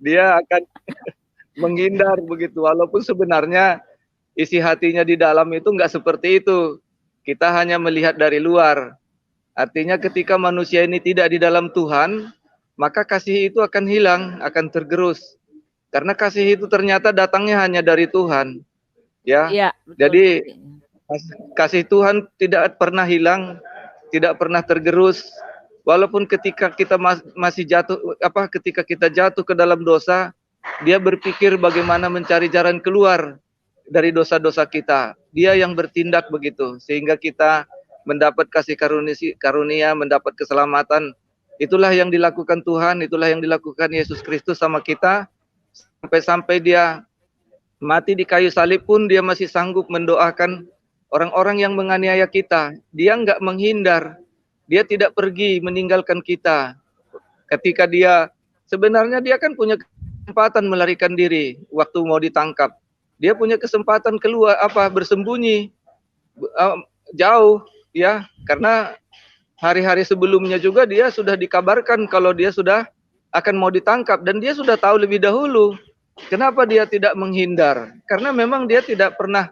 dia akan menghindar begitu. Walaupun sebenarnya isi hatinya di dalam itu nggak seperti itu. Kita hanya melihat dari luar. Artinya ketika manusia ini tidak di dalam Tuhan, maka kasih itu akan hilang, akan tergerus. Karena kasih itu ternyata datangnya hanya dari Tuhan. Ya. Jadi kasih Tuhan tidak pernah hilang, tidak pernah tergerus. Walaupun ketika kita masih jatuh, ketika kita jatuh ke dalam dosa, dia berpikir bagaimana mencari jalan keluar dari dosa-dosa kita. Dia yang bertindak begitu, sehingga kita mendapat kasih karunia, mendapat keselamatan. Itulah yang dilakukan Tuhan, itulah yang dilakukan Yesus Kristus sama kita. Sampai-sampai dia mati di kayu salib pun dia masih sanggup mendoakan orang-orang yang menganiaya kita. Dia enggak menghindar, dia tidak pergi meninggalkan kita. Ketika sebenarnya dia kan punya kesempatan melarikan diri waktu mau ditangkap. Dia punya kesempatan keluar bersembunyi jauh ya, karena hari-hari sebelumnya juga dia sudah dikabarkan kalau dia sudah akan mau ditangkap dan dia sudah tahu lebih dahulu. Kenapa dia tidak menghindar? Karena memang dia tidak pernah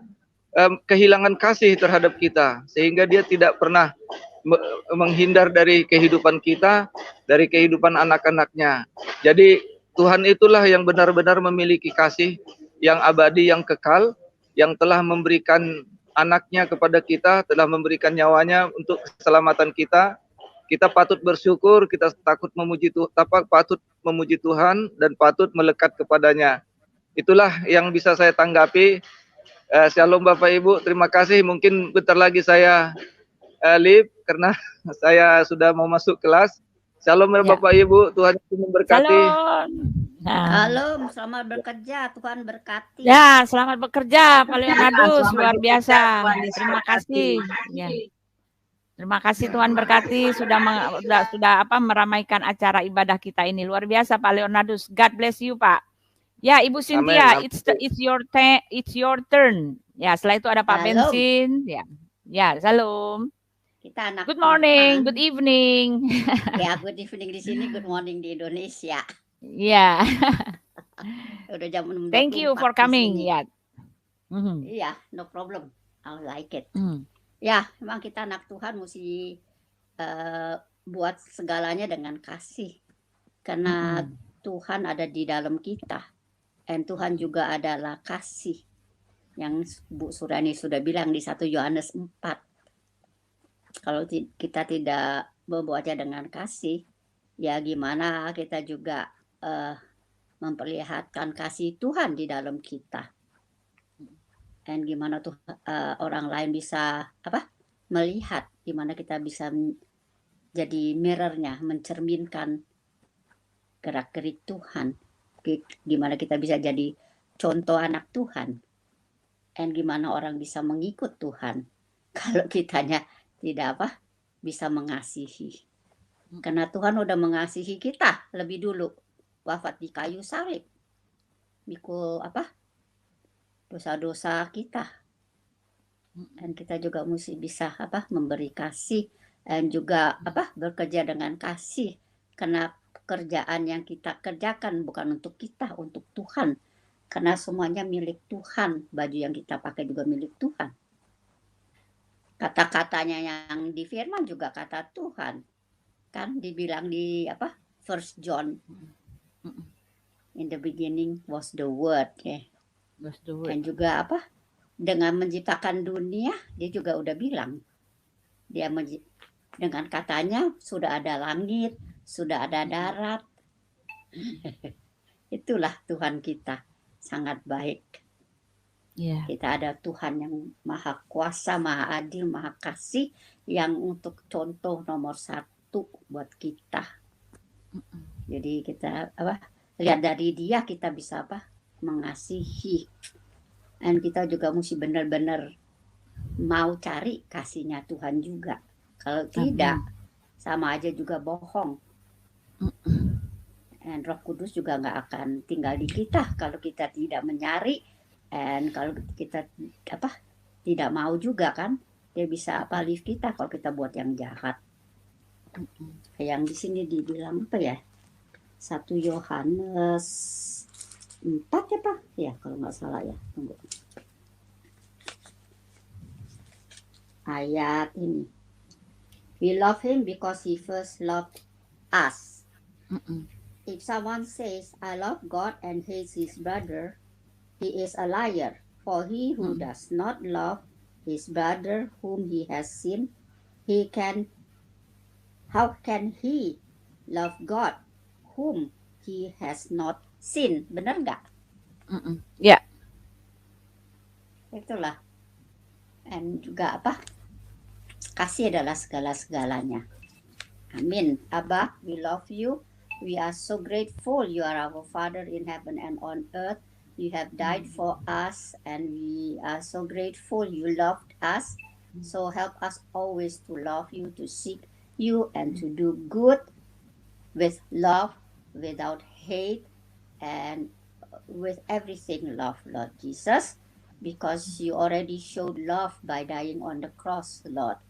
kehilangan kasih terhadap kita, sehingga dia tidak pernah menghindar dari kehidupan kita, dari kehidupan anak-anaknya. Jadi Tuhan itulah yang benar-benar memiliki kasih yang abadi, yang kekal, yang telah memberikan anaknya kepada kita, telah memberikan nyawanya untuk keselamatan kita. Kita patut bersyukur, kita patut memuji Tuhan dan patut melekat kepadanya. Itulah yang bisa saya tanggapi. Shalom Bapak Ibu, terima kasih. Mungkin bentar lagi saya leave karena saya sudah mau masuk kelas. Shalom ya. Bapak Ibu, Tuhan memberkati. Shalom, selamat bekerja, Tuhan berkati. Ya, selamat bekerja Pak Leonardus, luar biasa. Terima kasih. Ya. Terima kasih Tuhan berkati sudah meramaikan acara ibadah kita ini. Luar biasa Pak Leonardus. God bless you Pak. Ya Ibu Cynthia, it's your turn. Ya, setelah itu ada Pak Bensin. Ya, shalom. Kita anak Good morning, Tuhan. good evening. Ya, good evening di sini, good morning di Indonesia. Yeah. Udah jam 6.24 Thank you for di coming. sini. Yeah. Mhm. Iya, no problem. I like it. Mm. Ya, memang kita anak Tuhan mesti buat segalanya dengan kasih. Karena Tuhan ada di dalam kita. Dan Tuhan juga adalah kasih. Yang Bu Surani sudah bilang di 1 Yohanes 4. Kalau kita tidak membuatnya dengan kasih, ya gimana kita juga memperlihatkan kasih Tuhan di dalam kita. Dan gimana tuh orang lain bisa melihat, gimana kita bisa jadi mirrornya, mencerminkan gerak-gerik Tuhan, gimana kita bisa jadi contoh anak Tuhan, dan gimana orang bisa mengikut Tuhan kalau kitanya tidak bisa mengasihi. Karena Tuhan udah mengasihi kita lebih dulu, wafat di kayu salib, mikul dosa-dosa kita. Dan kita juga mesti bisa memberi kasih dan juga bekerja dengan kasih, karena pekerjaan yang kita kerjakan bukan untuk kita, untuk Tuhan, karena semuanya milik Tuhan. Baju yang kita pakai juga milik Tuhan. Kata-katanya yang di firman juga kata Tuhan, kan dibilang di 1 John, in the beginning was the word, ya. Dan juga dengan menciptakan dunia, dia juga udah bilang, dia dengan katanya sudah ada langit, sudah ada darat. Itulah Tuhan kita, sangat baik. Yeah. Kita ada Tuhan yang maha kuasa, maha adil, maha kasih, yang untuk contoh nomor 1 buat kita. Jadi kita lihat dari dia, kita bisa mengasihi. Dan kita juga mesti benar-benar mau cari kasihnya Tuhan juga. Kalau tidak, sama aja juga bohong. Dan Roh Kudus juga nggak akan tinggal di kita kalau kita tidak mencari. Dan kalau kita tidak mau juga, kan, dia bisa leave kita kalau kita buat yang jahat. Yang di sini dibilang 1 Yohanes 4 ya Pak? Ya, kalau nggak salah ya. Tunggu. Ayat ini. We love him because he first loved us. If someone says, I love God and hates his brother, he is a liar. For he who does not love his brother whom he has seen, how can he love God whom he has not seen? Benar nggak? Ya. Yeah. Itulah. Dan juga kasih adalah segala-segalanya. Amin. Abba, we love you. We are so grateful you are our Father in heaven and on earth. You have died for us, and we are so grateful you loved us. So help us always to love you, to seek you, and to do good with love, without hate, and with everything love, Lord Jesus, because you already showed love by dying on the cross, Lord.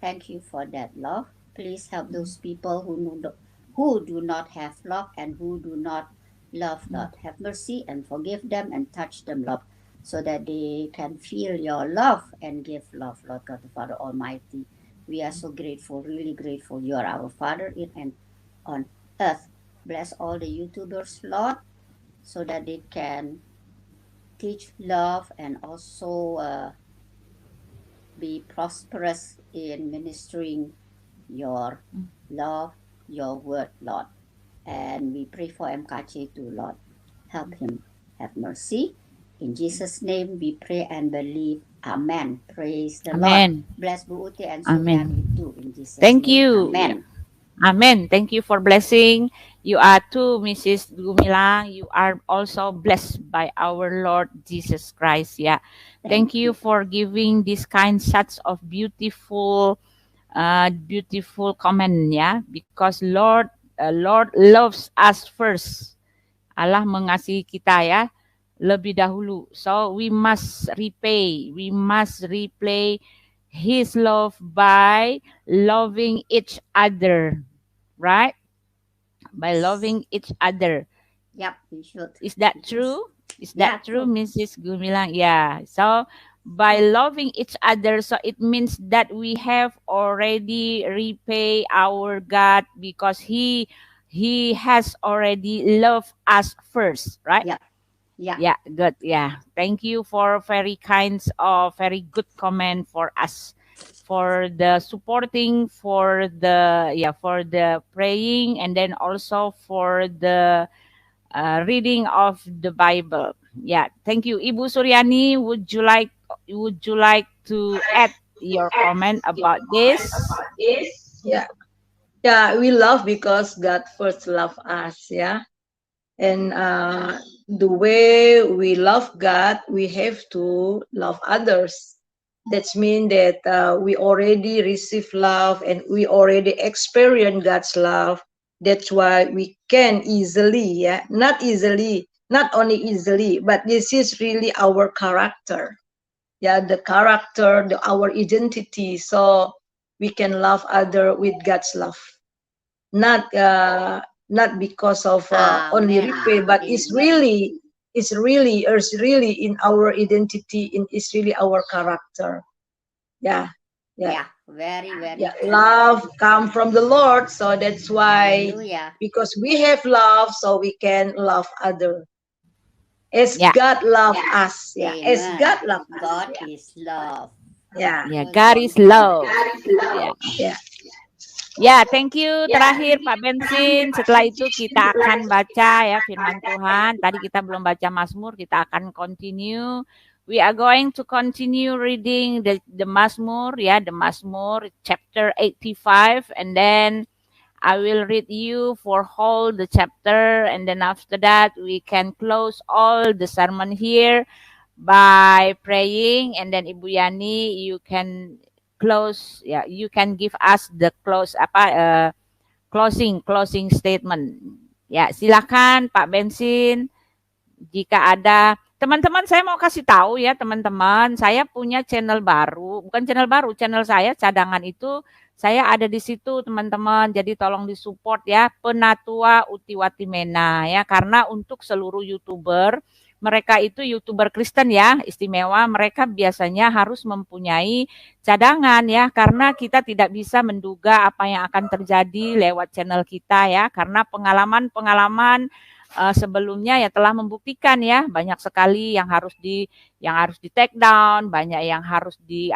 Thank you for that love. Please help those people who do not have love and who do not love, Lord. Have mercy and forgive them and touch them, Lord, so that they can feel your love and give love, Lord God the Father Almighty. We are so grateful, really grateful. You are our Father in and on earth. Bless all the YouTubers, Lord, so that they can teach love and also be prosperous in ministering your love, your word, Lord. And we pray for MKC too, Lord. Help him. Have mercy. In Jesus' name we pray and believe. Amen. Praise the Lord. Bless Bu Uti and Suryani too in Jesus' name. Thank you. Amen. Amen. Thank you for blessing. You are too, Mrs. Gumila. You are also blessed by our Lord Jesus Christ. Yeah. Thank you for giving this such of beautiful comment. Yeah. Because Lord loves us first. Allah mengasihi kita ya lebih dahulu. So we must repay. We must repay His love by loving each other, right? By loving each other. Yep, we should. Is that true? Is that Yeah, true, Mrs. Gumilang? Yeah. So by loving each other, so it means that we have already repay our God because He has already loved us first, right? Yeah. Yeah. Yeah, good. Yeah. Thank you for very kinds of very good comment for us, for the supporting, for the for the praying, and then also for the reading of the Bible. Yeah, thank you, Ibu Suryani. Would you like to add your comment about this? Yeah. Yeah, we love because God first loved us, yeah. And the way we love God, we have to love others. That means that we already receive love and we already experience God's love. That's why we can easily, yeah, not only easily, but this is really our character. Yeah, the character, our identity. So we can love other with God's love. Not because of only Amen. repay, but it's really in our identity, it's really our character. Yeah. Very, very Yeah, true. love come from the Lord, so that's why, Hallelujah. because we have love, so we can love other as Yeah. God love us. Yeah, as Amen. God love us. God is love. Yeah. Yeah, God is love. Yeah. Yeah. Ya, thank you. Terakhir Pak Bensin. Setelah itu kita akan baca ya firman Tuhan. Tadi kita belum baca Mazmur, kita akan continue. We are going to continue reading the Mazmur, ya, the Mazmur chapter 85, and then I will read you for whole the chapter, and then after that we can close all the sermon here by praying, and then Ibu Yani, you can close, ya, you can give us the closing statement. Ya, silakan Pak Bensin. Jika ada teman-teman, saya mau kasih tahu ya teman-teman, saya punya channel baru, bukan channel baru, channel saya cadangan itu saya ada di situ teman-teman. Jadi tolong disupport ya, Penatua Utiwati Mena ya, karena untuk seluruh YouTuber, mereka itu YouTuber Kristen ya, istimewa, mereka biasanya harus mempunyai cadangan ya, karena kita tidak bisa menduga apa yang akan terjadi lewat channel kita ya, karena pengalaman sebelumnya ya telah membuktikan ya, banyak sekali yang harus di take down, banyak yang harus di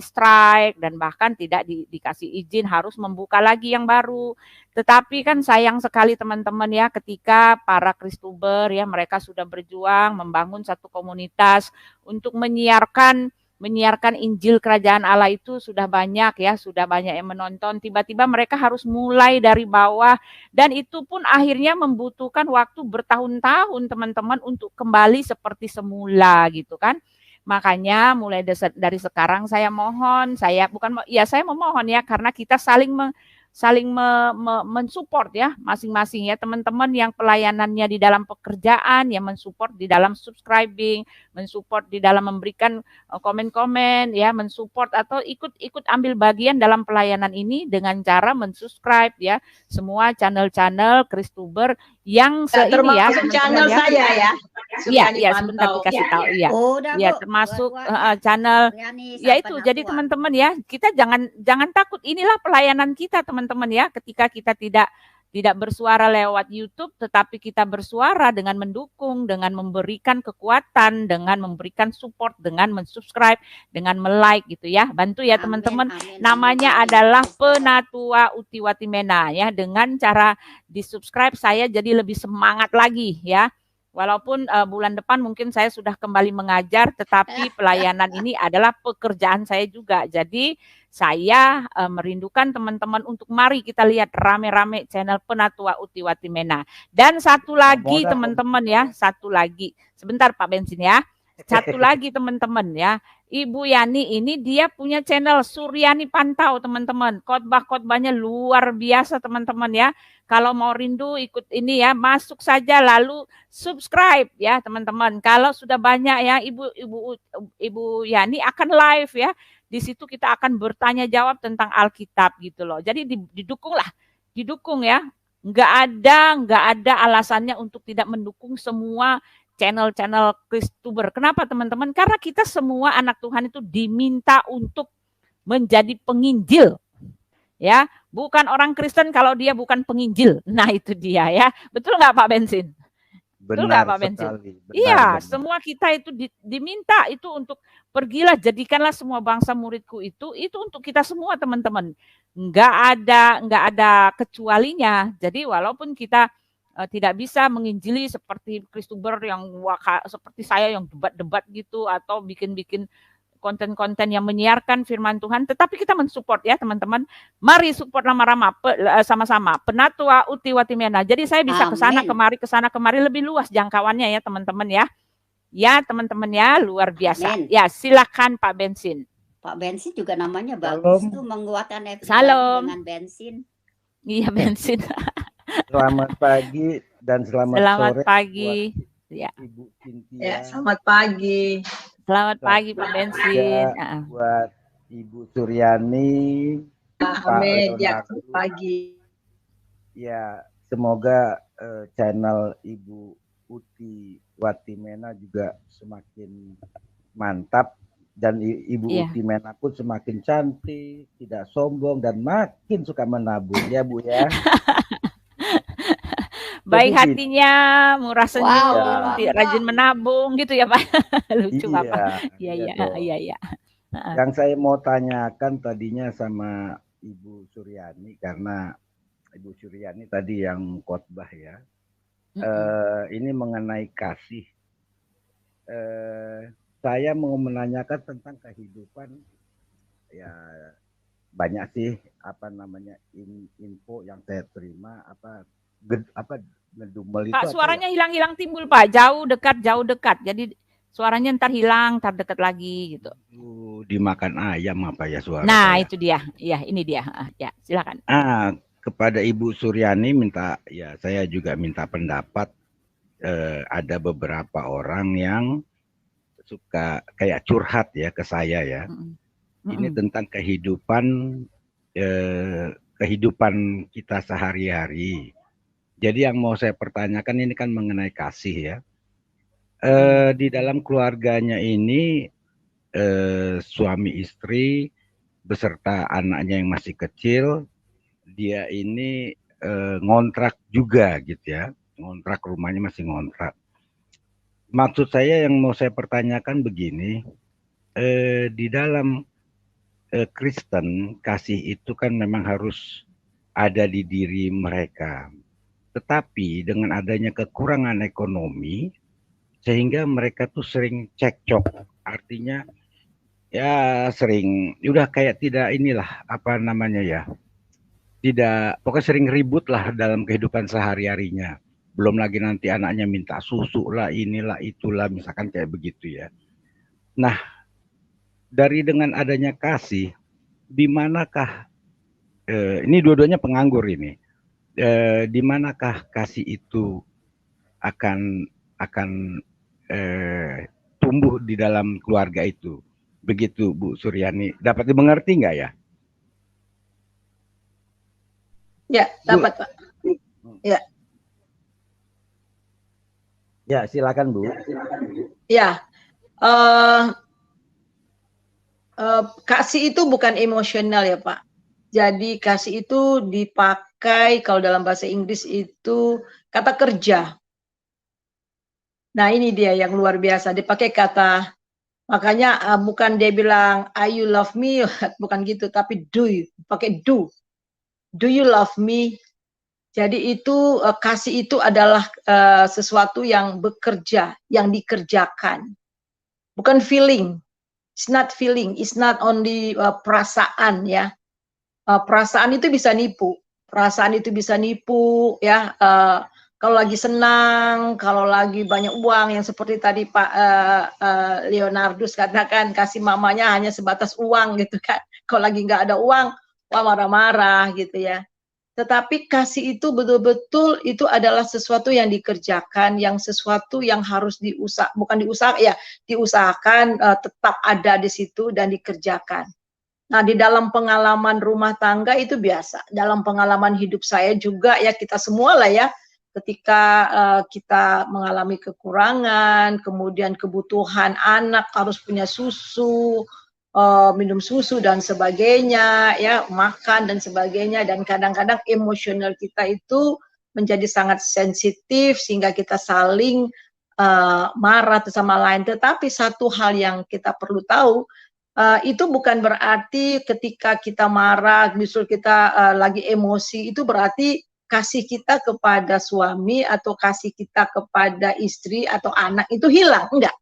strike, dan bahkan tidak dikasih izin, harus membuka lagi yang baru. Tetapi kan sayang sekali teman-teman ya, ketika para Kristuber ya, mereka sudah berjuang membangun satu komunitas untuk menyiarkan Injil Kerajaan Allah, itu sudah banyak ya, sudah banyak yang menonton. Tiba-tiba mereka harus mulai dari bawah, dan itu pun akhirnya membutuhkan waktu bertahun-tahun teman-teman untuk kembali seperti semula gitu kan. Makanya mulai dari sekarang saya mohon, saya memohon ya, karena kita saling mensupport ya, masing-masing ya, teman-teman yang pelayanannya di dalam pekerjaan, yang mensupport di dalam subscribing, mensupport di dalam memberikan komen-komen ya, mensupport atau ikut ambil bagian dalam pelayanan ini dengan cara mensubscribe ya semua channel-channel Kristuber yang termasuk ya, channel ya. Saya ya. Iya, sebentar dikasih tahu ya. Ya, termasuk channel ya itu. Jadi teman-teman ya, kita jangan takut, inilah pelayanan kita teman-teman ya. Ketika kita tidak bersuara lewat YouTube, tetapi kita bersuara dengan mendukung, dengan memberikan kekuatan, dengan memberikan support, dengan mensubscribe, dengan like gitu ya. Bantu ya teman-teman. Namanya adalah Penatua Utiwati Mena ya. Dengan cara di-subscribe saya jadi lebih semangat lagi ya. Walaupun bulan depan mungkin saya sudah kembali mengajar, tetapi pelayanan ini adalah pekerjaan saya juga. Jadi saya merindukan teman-teman untuk mari kita lihat rame-rame channel Penatua Utiwati Mena. Dan satu lagi teman-teman ya, satu lagi. Sebentar Pak Bensin ya. Satu lagi teman-teman ya, Ibu Yani ini dia punya channel Suryani Pantau teman-teman. Khotbah-khotbahnya luar biasa teman-teman ya. Kalau mau rindu ikut ini ya, masuk saja lalu subscribe ya teman-teman. Kalau sudah banyak ya, Ibu Yani akan live ya. di situ kita akan bertanya jawab tentang Alkitab gitu loh. Jadi didukung ya. Nggak ada alasannya untuk tidak mendukung semua channel-channel Kristuber. Kenapa teman-teman? Karena kita semua anak Tuhan itu diminta untuk menjadi penginjil. Ya, bukan orang Kristen kalau dia bukan penginjil. Nah, itu dia ya. Betul nggak Pak Bensin? Betul nggak Pak Bensin? Iya, semua kita itu diminta itu untuk pergilah, jadikanlah semua bangsa muridku itu untuk kita semua teman-teman. Nggak ada kecualinya. Jadi walaupun kita tidak bisa menginjili seperti Kristuber yang seperti saya yang debat-debat gitu atau bikin-bikin konten-konten yang menyiarkan firman Tuhan, tetapi kita mensupport ya teman-teman. Mari support lama-lama sama-sama. Penatua Uti Watimena. Jadi saya bisa kesana kemari lebih luas jangkauannya ya teman-teman ya. Ya teman-teman ya, luar biasa. Amen. Ya silakan Pak Bensin. Pak Bensin juga namanya bagus tuh, menguatkan dengan bensin. Iya bensin. Selamat pagi dan selamat sore. Pagi. Ya. Ibu Cynthia. Ya, selamat pagi. Selamat pagi Pak Bensin. Buat Ibu Suryani. Amin. Ya, selamat pagi. Ya, semoga channel Ibu Uti Watimena juga semakin mantap dan Ibu Uti Mena pun semakin cantik, tidak sombong dan makin suka menabung ya Bu ya. Baik hatinya, murah senyum, rajin menabung gitu ya Pak. Lucu Bapak. Iya. Yang saya mau tanyakan tadinya sama Ibu Suryani, karena Ibu Suryani tadi yang khotbah ya. Ini mengenai kasih. Saya mau menanyakan tentang kehidupan. Ya banyak sih info yang saya terima ngedumel itu. Pak, suaranya hilang-hilang timbul Pak, jauh dekat. Jadi suaranya ntar hilang, ntar dekat lagi gitu. Dimakan ayam apa ya suara? Nah, itu dia. Iya, ini dia. Ya, silakan. Kepada Ibu Suryani saya juga minta pendapat. Ada beberapa orang yang suka kayak curhat ya ke saya ya. Ini tentang kehidupan kita sehari-hari. Jadi yang mau saya pertanyakan ini kan mengenai kasih ya. Di dalam keluarganya ini suami istri beserta anaknya yang masih kecil, dia ini ngontrak juga gitu ya. Ngontrak, rumahnya masih ngontrak. Maksud saya yang mau saya pertanyakan begini, di dalam Kristen kasih itu kan memang harus ada di diri mereka. Tetapi dengan adanya kekurangan ekonomi, sehingga mereka tuh sering cekcok. Artinya ya sering, udah kayak tidak pokoknya sering ribut lah dalam kehidupan sehari-harinya. Belum lagi nanti anaknya minta susu lah, inilah, itulah, misalkan kayak begitu ya. Nah, dengan adanya kasih, di manakah, ini dua-duanya penganggur ini, di manakah kasih itu akan tumbuh di dalam keluarga itu? Begitu Bu Suryani, dapat dimengerti nggak ya? Ya, dapat Pak. Ya. Ya, silakan Bu. Ya, kasih itu bukan emosional ya Pak. Jadi kasih itu dipakai kalau dalam bahasa Inggris itu kata kerja. Nah ini dia yang luar biasa, dipakai kata, makanya bukan dia bilang you love me, bukan gitu, tapi do you, pakai do. Do you love me? Jadi itu kasih itu adalah sesuatu yang bekerja, yang dikerjakan. Bukan feeling. It's not feeling, it's not only perasaan ya. Perasaan itu bisa nipu. Perasaan itu bisa nipu ya. Kalau lagi senang, kalau lagi banyak uang, yang seperti tadi Pak Leonardus katakan, kasih mamanya hanya sebatas uang gitu kan. Kalau lagi nggak ada uang, wah marah-marah gitu ya. Tetapi kasih itu betul-betul itu adalah sesuatu yang dikerjakan, yang sesuatu yang harus diusahakan, tetap ada di situ dan dikerjakan. Nah, di dalam pengalaman rumah tangga itu biasa. Dalam pengalaman hidup saya juga ya, kita semua lah ya, ketika kita mengalami kekurangan, kemudian kebutuhan anak harus punya susu, minum susu dan sebagainya, ya, makan dan sebagainya, dan kadang-kadang emosional kita itu menjadi sangat sensitif sehingga kita saling marah sama lain. Tetapi satu hal yang kita perlu tahu, itu bukan berarti ketika kita marah, justru kita lagi emosi, itu berarti kasih kita kepada suami atau kasih kita kepada istri atau anak itu hilang, enggak.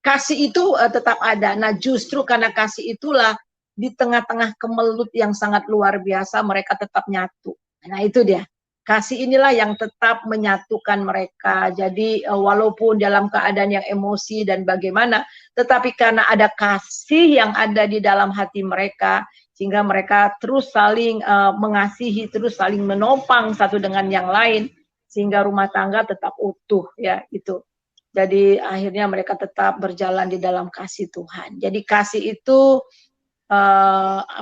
Kasih itu tetap ada. Nah, justru karena kasih itulah di tengah-tengah kemelut yang sangat luar biasa mereka tetap nyatu. Nah, itu dia. Kasih inilah yang tetap menyatukan mereka. Jadi walaupun dalam keadaan yang emosi dan bagaimana, tetapi karena ada kasih yang ada di dalam hati mereka, sehingga mereka terus saling mengasihi, terus saling menopang satu dengan yang lain, sehingga rumah tangga tetap utuh, ya, itu. Jadi akhirnya mereka tetap berjalan di dalam kasih Tuhan. Jadi kasih itu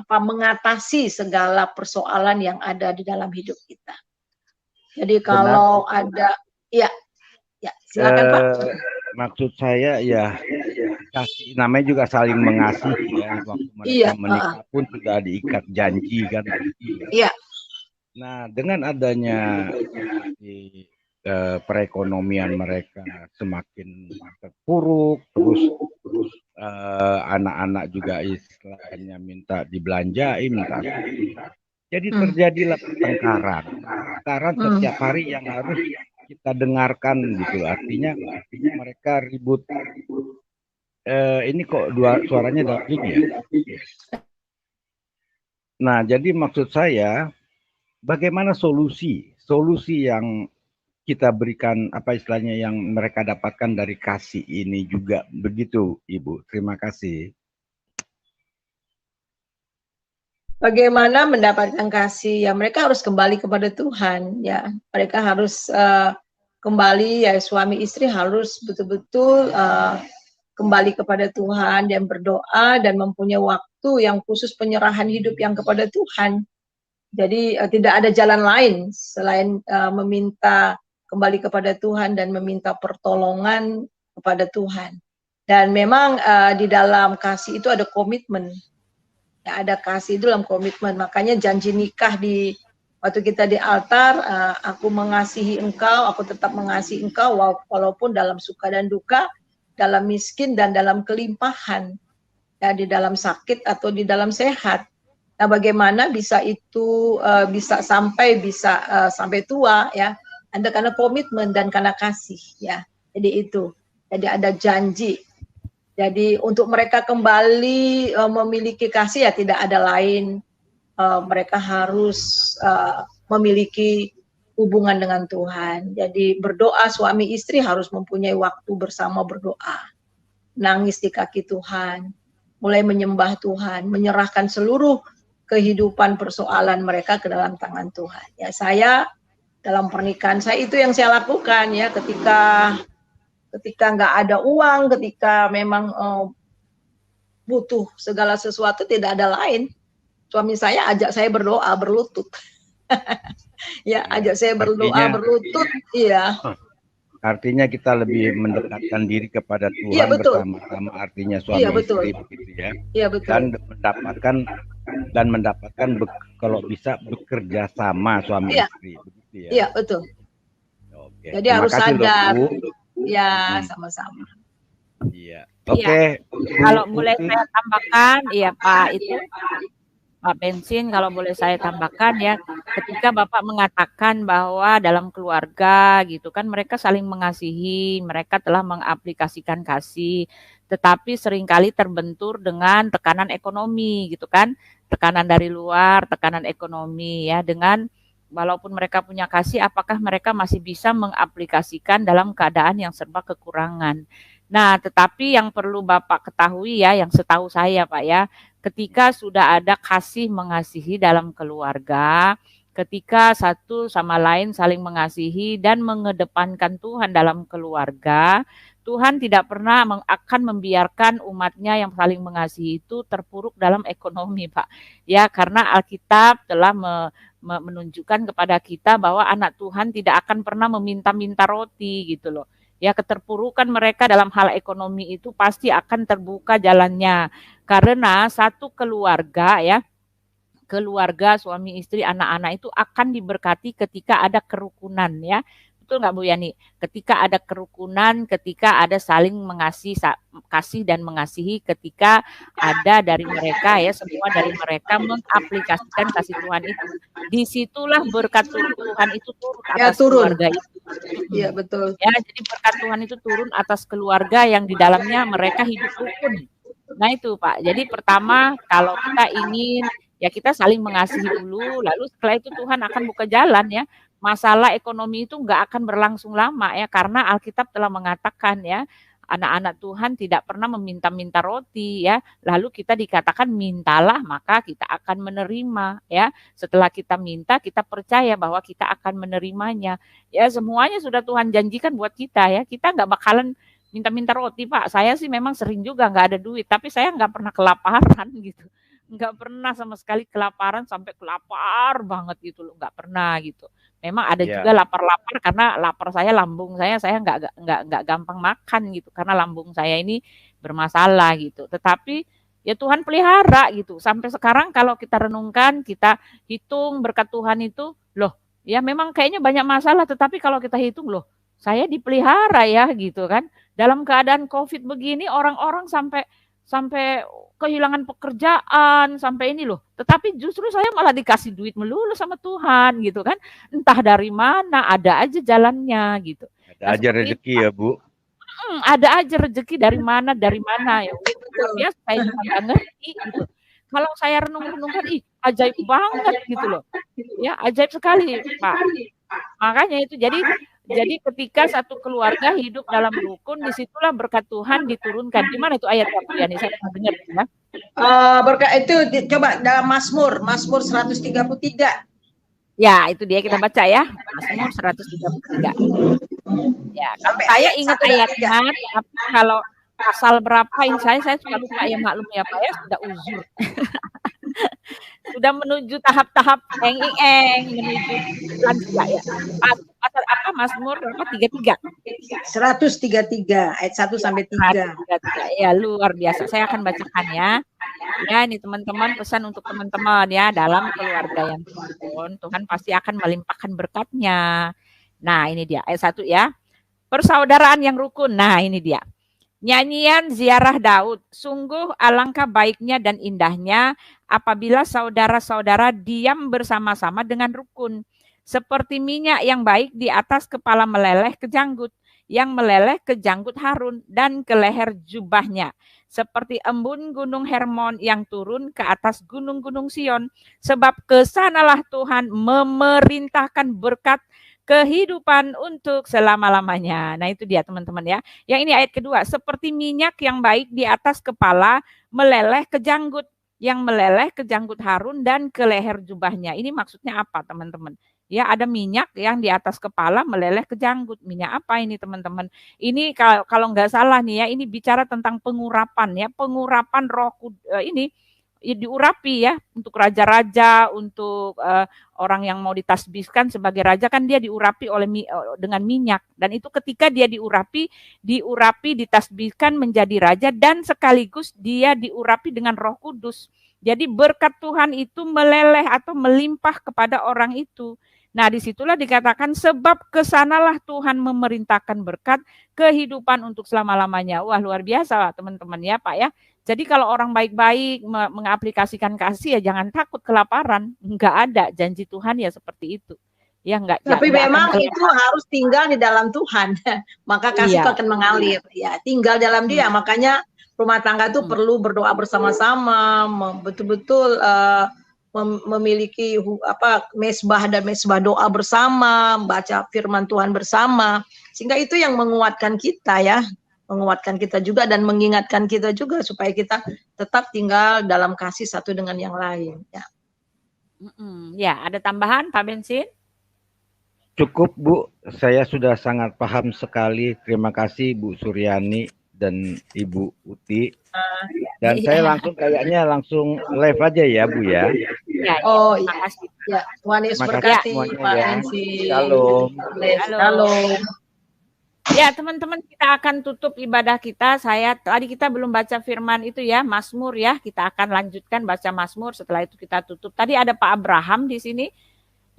mengatasi segala persoalan yang ada di dalam hidup kita. Jadi kalau ada, ya silakan Pak. Maksud saya ya, kasih namanya juga saling mengasihi ya. Waktu mereka menikah pun sudah diikat janji kan. Iya. Nah, dengan adanya perekonomian mereka semakin terpuruk, terus anak-anak juga istilahnya minta dibelanjain, minta. Jadi terjadilah pertengkaran setiap hari yang harus kita dengarkan gitu. Artinya mereka ribut. Ini kok suaranya dubbing ya? Nah, jadi maksud saya, bagaimana solusi yang kita berikan, apa istilahnya, yang mereka dapatkan dari kasih ini juga begitu, Ibu. Terima kasih. Bagaimana mendapatkan kasih? Ya, mereka harus kembali kepada Tuhan. Ya, mereka harus kembali, ya, suami istri harus betul-betul kembali kepada Tuhan dan berdoa dan mempunyai waktu yang khusus penyerahan hidup yang kepada Tuhan. Jadi tidak ada jalan lain selain meminta kembali kepada Tuhan dan meminta pertolongan kepada Tuhan. Dan memang di dalam kasih itu ada komitmen. Ya, ada kasih itu dalam komitmen. Makanya janji nikah waktu kita di altar, aku mengasihi engkau, aku tetap mengasihi engkau walaupun dalam suka dan duka, dalam miskin dan dalam kelimpahan, ya, di dalam sakit atau di dalam sehat. Nah, bagaimana bisa itu bisa sampai tua, ya? Ada karena komitmen dan karena kasih, ya. Jadi itu. Jadi ada janji. Jadi untuk mereka kembali memiliki kasih, ya tidak ada lain. Mereka harus memiliki hubungan dengan Tuhan. Jadi berdoa, suami istri harus mempunyai waktu bersama berdoa. Nangis di kaki Tuhan. Mulai menyembah Tuhan. Menyerahkan seluruh kehidupan persoalan mereka ke dalam tangan Tuhan. Ya, saya dalam pernikahan saya itu yang saya lakukan, ya, ketika nggak ada uang, ketika memang butuh segala sesuatu, tidak ada lain. Suami saya ajak saya berdoa berlutut. Ya, ajak saya berdoa berlutut, iya. Artinya kita lebih mendekatkan diri kepada Tuhan bersama-sama, artinya suami istri begitu ya. Iya, betul. Dan mendapatkan kalau bisa bekerja sama suami istri begitu ya. Iya, betul. Oke. Jadi harus sadar. Ya, sama-sama. Iya. Oke. Kalau boleh saya tambahkan, iya Pak, itu Pak Bensin, kalau boleh saya tambahkan, ya, ketika Bapak mengatakan bahwa dalam keluarga gitu kan mereka saling mengasihi, mereka telah mengaplikasikan kasih, tetapi seringkali terbentur dengan tekanan ekonomi gitu kan, tekanan dari luar, tekanan ekonomi, ya, dengan walaupun mereka punya kasih, apakah mereka masih bisa mengaplikasikan dalam keadaan yang serba kekurangan. Nah, tetapi yang perlu Bapak ketahui, ya, yang setahu saya Pak, ya, ketika sudah ada kasih mengasihi dalam keluarga, ketika satu sama lain saling mengasihi dan mengedepankan Tuhan dalam keluarga, Tuhan tidak pernah akan membiarkan umatnya yang saling mengasihi itu terpuruk dalam ekonomi, Pak. Ya, karena Alkitab telah menunjukkan kepada kita bahwa anak Tuhan tidak akan pernah meminta-minta roti gitu loh. Ya, keterpurukan mereka dalam hal ekonomi itu pasti akan terbuka jalannya. Karena satu keluarga ya, keluarga suami istri anak-anak itu akan diberkati ketika ada kerukunan ya. Betul nggak Bu Yani? Ketika ada kerukunan, ketika ada saling mengasihi, kasih dan mengasihi, ketika ada dari mereka ya, semua dari mereka mengaplikasikan kasih Tuhan itu. Disitulah berkat Tuhan itu turun atas keluarga itu. Iya betul. Ya, jadi berkat Tuhan itu turun atas keluarga yang di dalamnya mereka hidup rukun. Nah itu Pak. Jadi pertama kalau kita ingin ya kita saling mengasihi dulu, lalu setelah itu Tuhan akan buka jalan ya. Masalah ekonomi itu nggak akan berlangsung lama ya, karena Alkitab telah mengatakan ya, anak-anak Tuhan tidak pernah meminta-minta roti ya. Lalu kita dikatakan mintalah maka kita akan menerima ya. Setelah kita minta kita percaya bahwa kita akan menerimanya. Ya semuanya sudah Tuhan janjikan buat kita ya. Kita nggak bakalan minta-minta roti Pak. Saya sih memang sering juga nggak ada duit, tapi saya nggak pernah kelaparan gitu. Nggak pernah sama sekali kelaparan sampai kelapar banget gitu loh, nggak pernah gitu. Memang ada juga lapar-lapar karena lapar saya lambung saya nggak gampang makan gitu karena lambung saya ini bermasalah gitu. Tetapi ya Tuhan pelihara gitu. Sampai sekarang kalau kita renungkan, kita hitung berkat Tuhan itu, loh ya memang kayaknya banyak masalah, tetapi kalau kita hitung loh, saya dipelihara ya gitu kan. Dalam keadaan COVID begini orang-orang sampai kehilangan pekerjaan, sampai ini loh. Tetapi justru saya malah dikasih duit melulu sama Tuhan gitu kan. Entah dari mana, ada aja jalannya gitu. Ada aja rezeki ya Bu. Ada aja rezeki dari mana ya. Luar biasa, saya juga nggak ngerti gitu. Kalau saya renung-renungkan, ajaib banget gitu loh. Ya, ajaib sekali Pak. Makanya itu jadi ketika satu keluarga hidup dalam rukun, disitulah berkat Tuhan diturunkan. Gimana itu ayatnya Bu Yani? Saya pernah dengar ya. Berkat itu coba dalam Mazmur 133. Ya, itu dia kita baca ya. Mazmur 133. Ya, kalau saya ingat ayatnya, tapi kalau pasal berapa ini saya suka lupa ya, maklum ya Pak ya, sudah uzur. Sudah menuju tahap-tahap menuju lanjut ya. Pasal apa Mazmur berapa? 33. 133 ayat 1 sampai 3. Ya, luar biasa. Saya akan bacakan ya. Ya, ini teman-teman, pesan untuk teman-teman ya, dalam keluarga yang rukun, Tuhan pasti akan melimpahkan berkat-Nya. Nah, ini dia ayat 1 ya. Persaudaraan yang rukun. Nah, ini dia. Nyanyian ziarah Daud, sungguh alangkah baiknya dan indahnya apabila saudara-saudara diam bersama-sama dengan rukun. Seperti minyak yang baik di atas kepala meleleh ke janggut, yang meleleh ke janggut Harun dan ke leher jubahnya. Seperti embun gunung Hermon yang turun ke atas gunung-gunung Sion. Sebab kesanalah Tuhan memerintahkan berkat kehidupan untuk selama-lamanya. Nah itu dia teman-teman ya. Yang ini ayat kedua, seperti minyak yang baik di atas kepala meleleh ke janggut, yang meleleh ke janggut Harun dan ke leher jubahnya. Ini maksudnya apa teman-teman? Ya ada minyak yang di atas kepala meleleh ke janggut. Minyak apa ini teman-teman? Ini kalau nggak salah nih ya, ini bicara tentang pengurapan ya, pengurapan roh ini ya, diurapi ya untuk raja-raja, untuk orang yang mau ditasbihkan sebagai raja kan dia diurapi dengan minyak, dan itu ketika dia diurapi ditasbihkan menjadi raja dan sekaligus dia diurapi dengan Roh Kudus. Jadi berkat Tuhan itu meleleh atau melimpah kepada orang itu. Nah disitulah dikatakan sebab kesanalah Tuhan memerintahkan berkat kehidupan untuk selama-lamanya. Wah luar biasa teman-teman ya Pak ya. Jadi kalau orang baik-baik mengaplikasikan kasih ya jangan takut kelaparan. Enggak ada, janji Tuhan ya seperti itu. Ya enggak. Tapi memang itu harus tinggal di dalam Tuhan. Maka kasih itu akan mengalir. Ya, tinggal dalam Dia. Makanya rumah tangga itu perlu berdoa bersama-sama, betul-betul memiliki mesbah dan mesbah doa bersama, membaca firman Tuhan bersama. Sehingga itu yang menguatkan kita ya. Menguatkan kita juga dan mengingatkan kita juga supaya kita tetap tinggal dalam kasih satu dengan yang lain. Ya, ya ada tambahan Pak Bensin? Cukup Bu, saya sudah sangat paham sekali. Terima kasih Bu Suryani dan Ibu Uti. Dan saya langsung kayaknya langsung live aja ya Bu ya. Oh Terima iya. kasih. Ya, Tuhan Yesus Terima kasih berkati semuanya Pak ya. Nancy. Shalom. Shalom. Ya teman-teman, kita akan tutup ibadah kita. Tadi kita belum baca firman itu ya, Mazmur ya. Kita akan lanjutkan baca Mazmur. Setelah itu kita tutup. Tadi ada Pak Abraham di sini.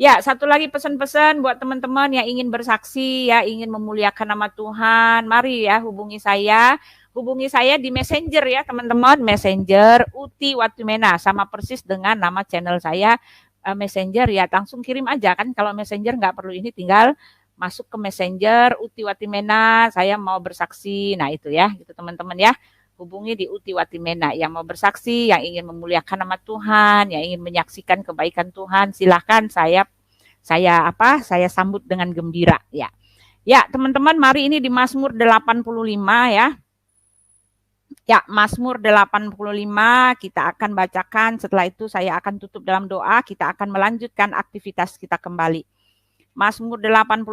Ya, satu lagi pesan-pesan buat teman-teman yang ingin bersaksi, ya, ingin memuliakan nama Tuhan. Mari ya, hubungi saya di Messenger ya, teman-teman. Messenger Uti Watimena, sama persis dengan nama channel saya, Messenger ya. Langsung kirim aja kan, kalau Messenger nggak perlu ini, tinggal masuk ke Messenger Uti Watimena, saya mau bersaksi. Nah itu ya, gitu teman-teman ya. Hubungi di Uti Watimena yang mau bersaksi, yang ingin memuliakan nama Tuhan, yang ingin menyaksikan kebaikan Tuhan, silahkan saya sambut dengan gembira ya. Ya, teman-teman, mari ini di Mazmur 85 ya. Ya, Mazmur 85 kita akan bacakan, setelah itu saya akan tutup dalam doa, kita akan melanjutkan aktivitas kita kembali. Mazmur 85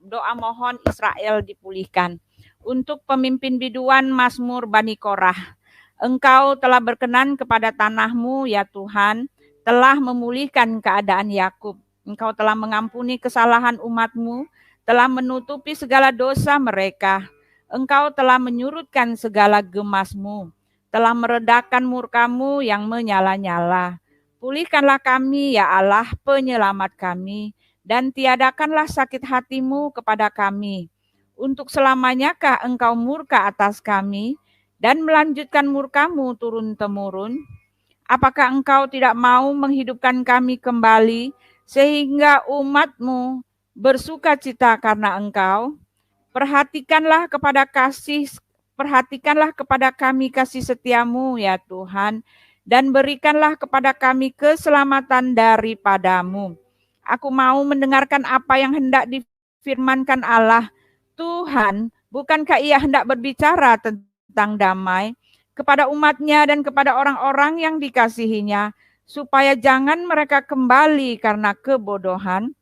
doa mohon Israel dipulihkan. Untuk pemimpin biduan Mazmur Bani Korah. Engkau telah berkenan kepada tanahmu ya Tuhan, telah memulihkan keadaan Yakub. Engkau telah mengampuni kesalahan umatmu, telah menutupi segala dosa mereka. Engkau telah menyurutkan segala gemasmu, telah meredakan murkamu yang menyala-nyala. Pulihkanlah kami ya Allah penyelamat kami, dan tiadakanlah sakit hatimu kepada kami. Untuk selamanyakah engkau murka atas kami dan melanjutkan murkamu turun-temurun? Apakah engkau tidak mau menghidupkan kami kembali sehingga umatmu bersuka cita karena engkau? Perhatikanlah kepada kami kasih setiamu ya Tuhan, dan berikanlah kepada kami keselamatan daripadamu. Aku mau mendengarkan apa yang hendak difirmankan Allah. Tuhan, bukankah ia hendak berbicara tentang damai kepada umatnya dan kepada orang-orang yang dikasihinya, supaya jangan mereka kembali karena kebodohan?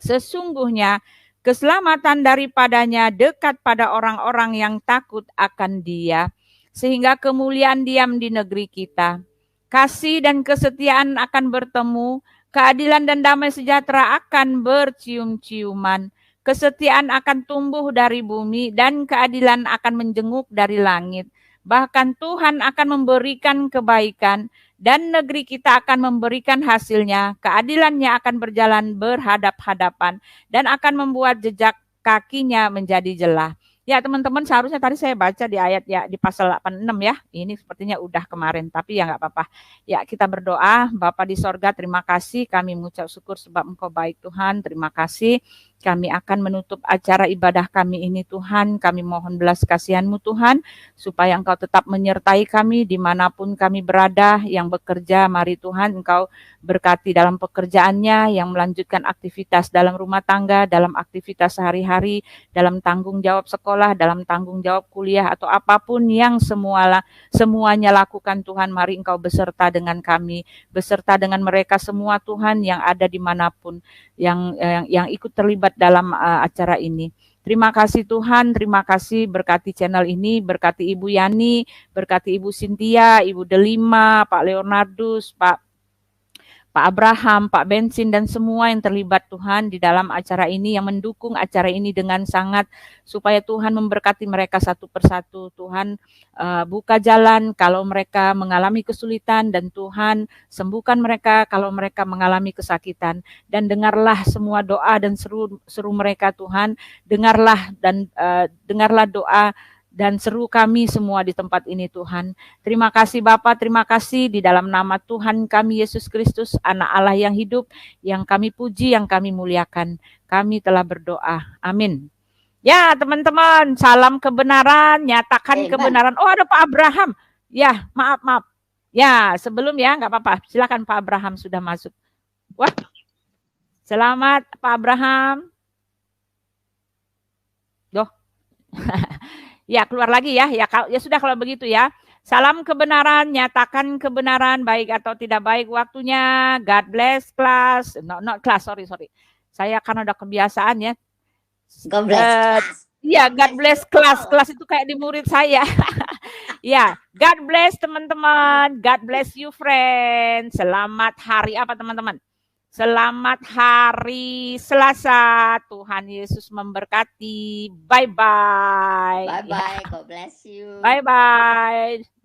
Sesungguhnya keselamatan daripadanya dekat pada orang-orang yang takut akan Dia, sehingga kemuliaan diam di negeri kita. Kasih dan kesetiaan akan bertemu, keadilan dan damai sejahtera akan bercium-ciuman. Kesetiaan akan tumbuh dari bumi dan keadilan akan menjenguk dari langit. Bahkan Tuhan akan memberikan kebaikan dan negeri kita akan memberikan hasilnya. Keadilannya akan berjalan berhadap-hadapan dan akan membuat jejak kakinya menjadi jelas. Ya teman-teman, seharusnya tadi saya baca di ayat ya di pasal 86 ya. Ini sepertinya udah kemarin, tapi ya nggak apa-apa. Ya kita berdoa. Bapa di sorga, terima kasih. Kami mengucap syukur sebab Engkau baik Tuhan. Terima kasih. Kami akan menutup acara ibadah kami ini Tuhan. Kami mohon belas kasihan-Mu Tuhan, supaya Engkau tetap menyertai kami dimanapun kami berada. Yang bekerja, mari Tuhan Engkau berkati dalam pekerjaannya, yang melanjutkan aktivitas dalam rumah tangga, dalam aktivitas sehari-hari, dalam tanggung jawab sekolah, dalam tanggung jawab kuliah, atau apapun yang semuanya lakukan Tuhan. Mari Engkau beserta dengan kami, beserta dengan mereka semua Tuhan yang ada dimanapun, yang ikut terlibat dalam acara ini. Terima kasih Tuhan, terima kasih berkati channel ini, berkati Ibu Yani, berkati Ibu Cynthia, Ibu Delima, Pak Leonardus, Pak Abraham, Pak Bensin, dan semua yang terlibat Tuhan di dalam acara ini, yang mendukung acara ini dengan sangat, supaya Tuhan memberkati mereka satu persatu. Tuhan buka jalan kalau mereka mengalami kesulitan, dan Tuhan sembuhkan mereka kalau mereka mengalami kesakitan. Dan dengarlah semua doa dan seru mereka Tuhan, dengarlah doa dan seru kami semua di tempat ini Tuhan. Terima kasih Bapa, terima kasih di dalam nama Tuhan kami Yesus Kristus, Anak Allah yang hidup, yang kami puji, yang kami muliakan. Kami telah berdoa. Amin. Ya teman-teman, salam kebenaran, nyatakan kebenaran. Oh ada Pak Abraham. Ya maaf. Ya sebelum ya nggak apa-apa. Silakan Pak Abraham sudah masuk. Wah, selamat Pak Abraham. Doh. Ya keluar lagi ya. Ya sudah kalau begitu ya. Salam kebenaran, nyatakan kebenaran, baik atau tidak baik waktunya. God bless class. No, not class, sorry. Saya kan udah kebiasaan ya. God bless class. Iya, God bless class. Kelas itu kayak di murid saya. Ya, God bless teman-teman. God bless you friend. Selamat hari apa teman-teman? Selamat hari Selasa. Tuhan Yesus memberkati. Bye-bye. Bye-bye. God bless you. Bye-bye.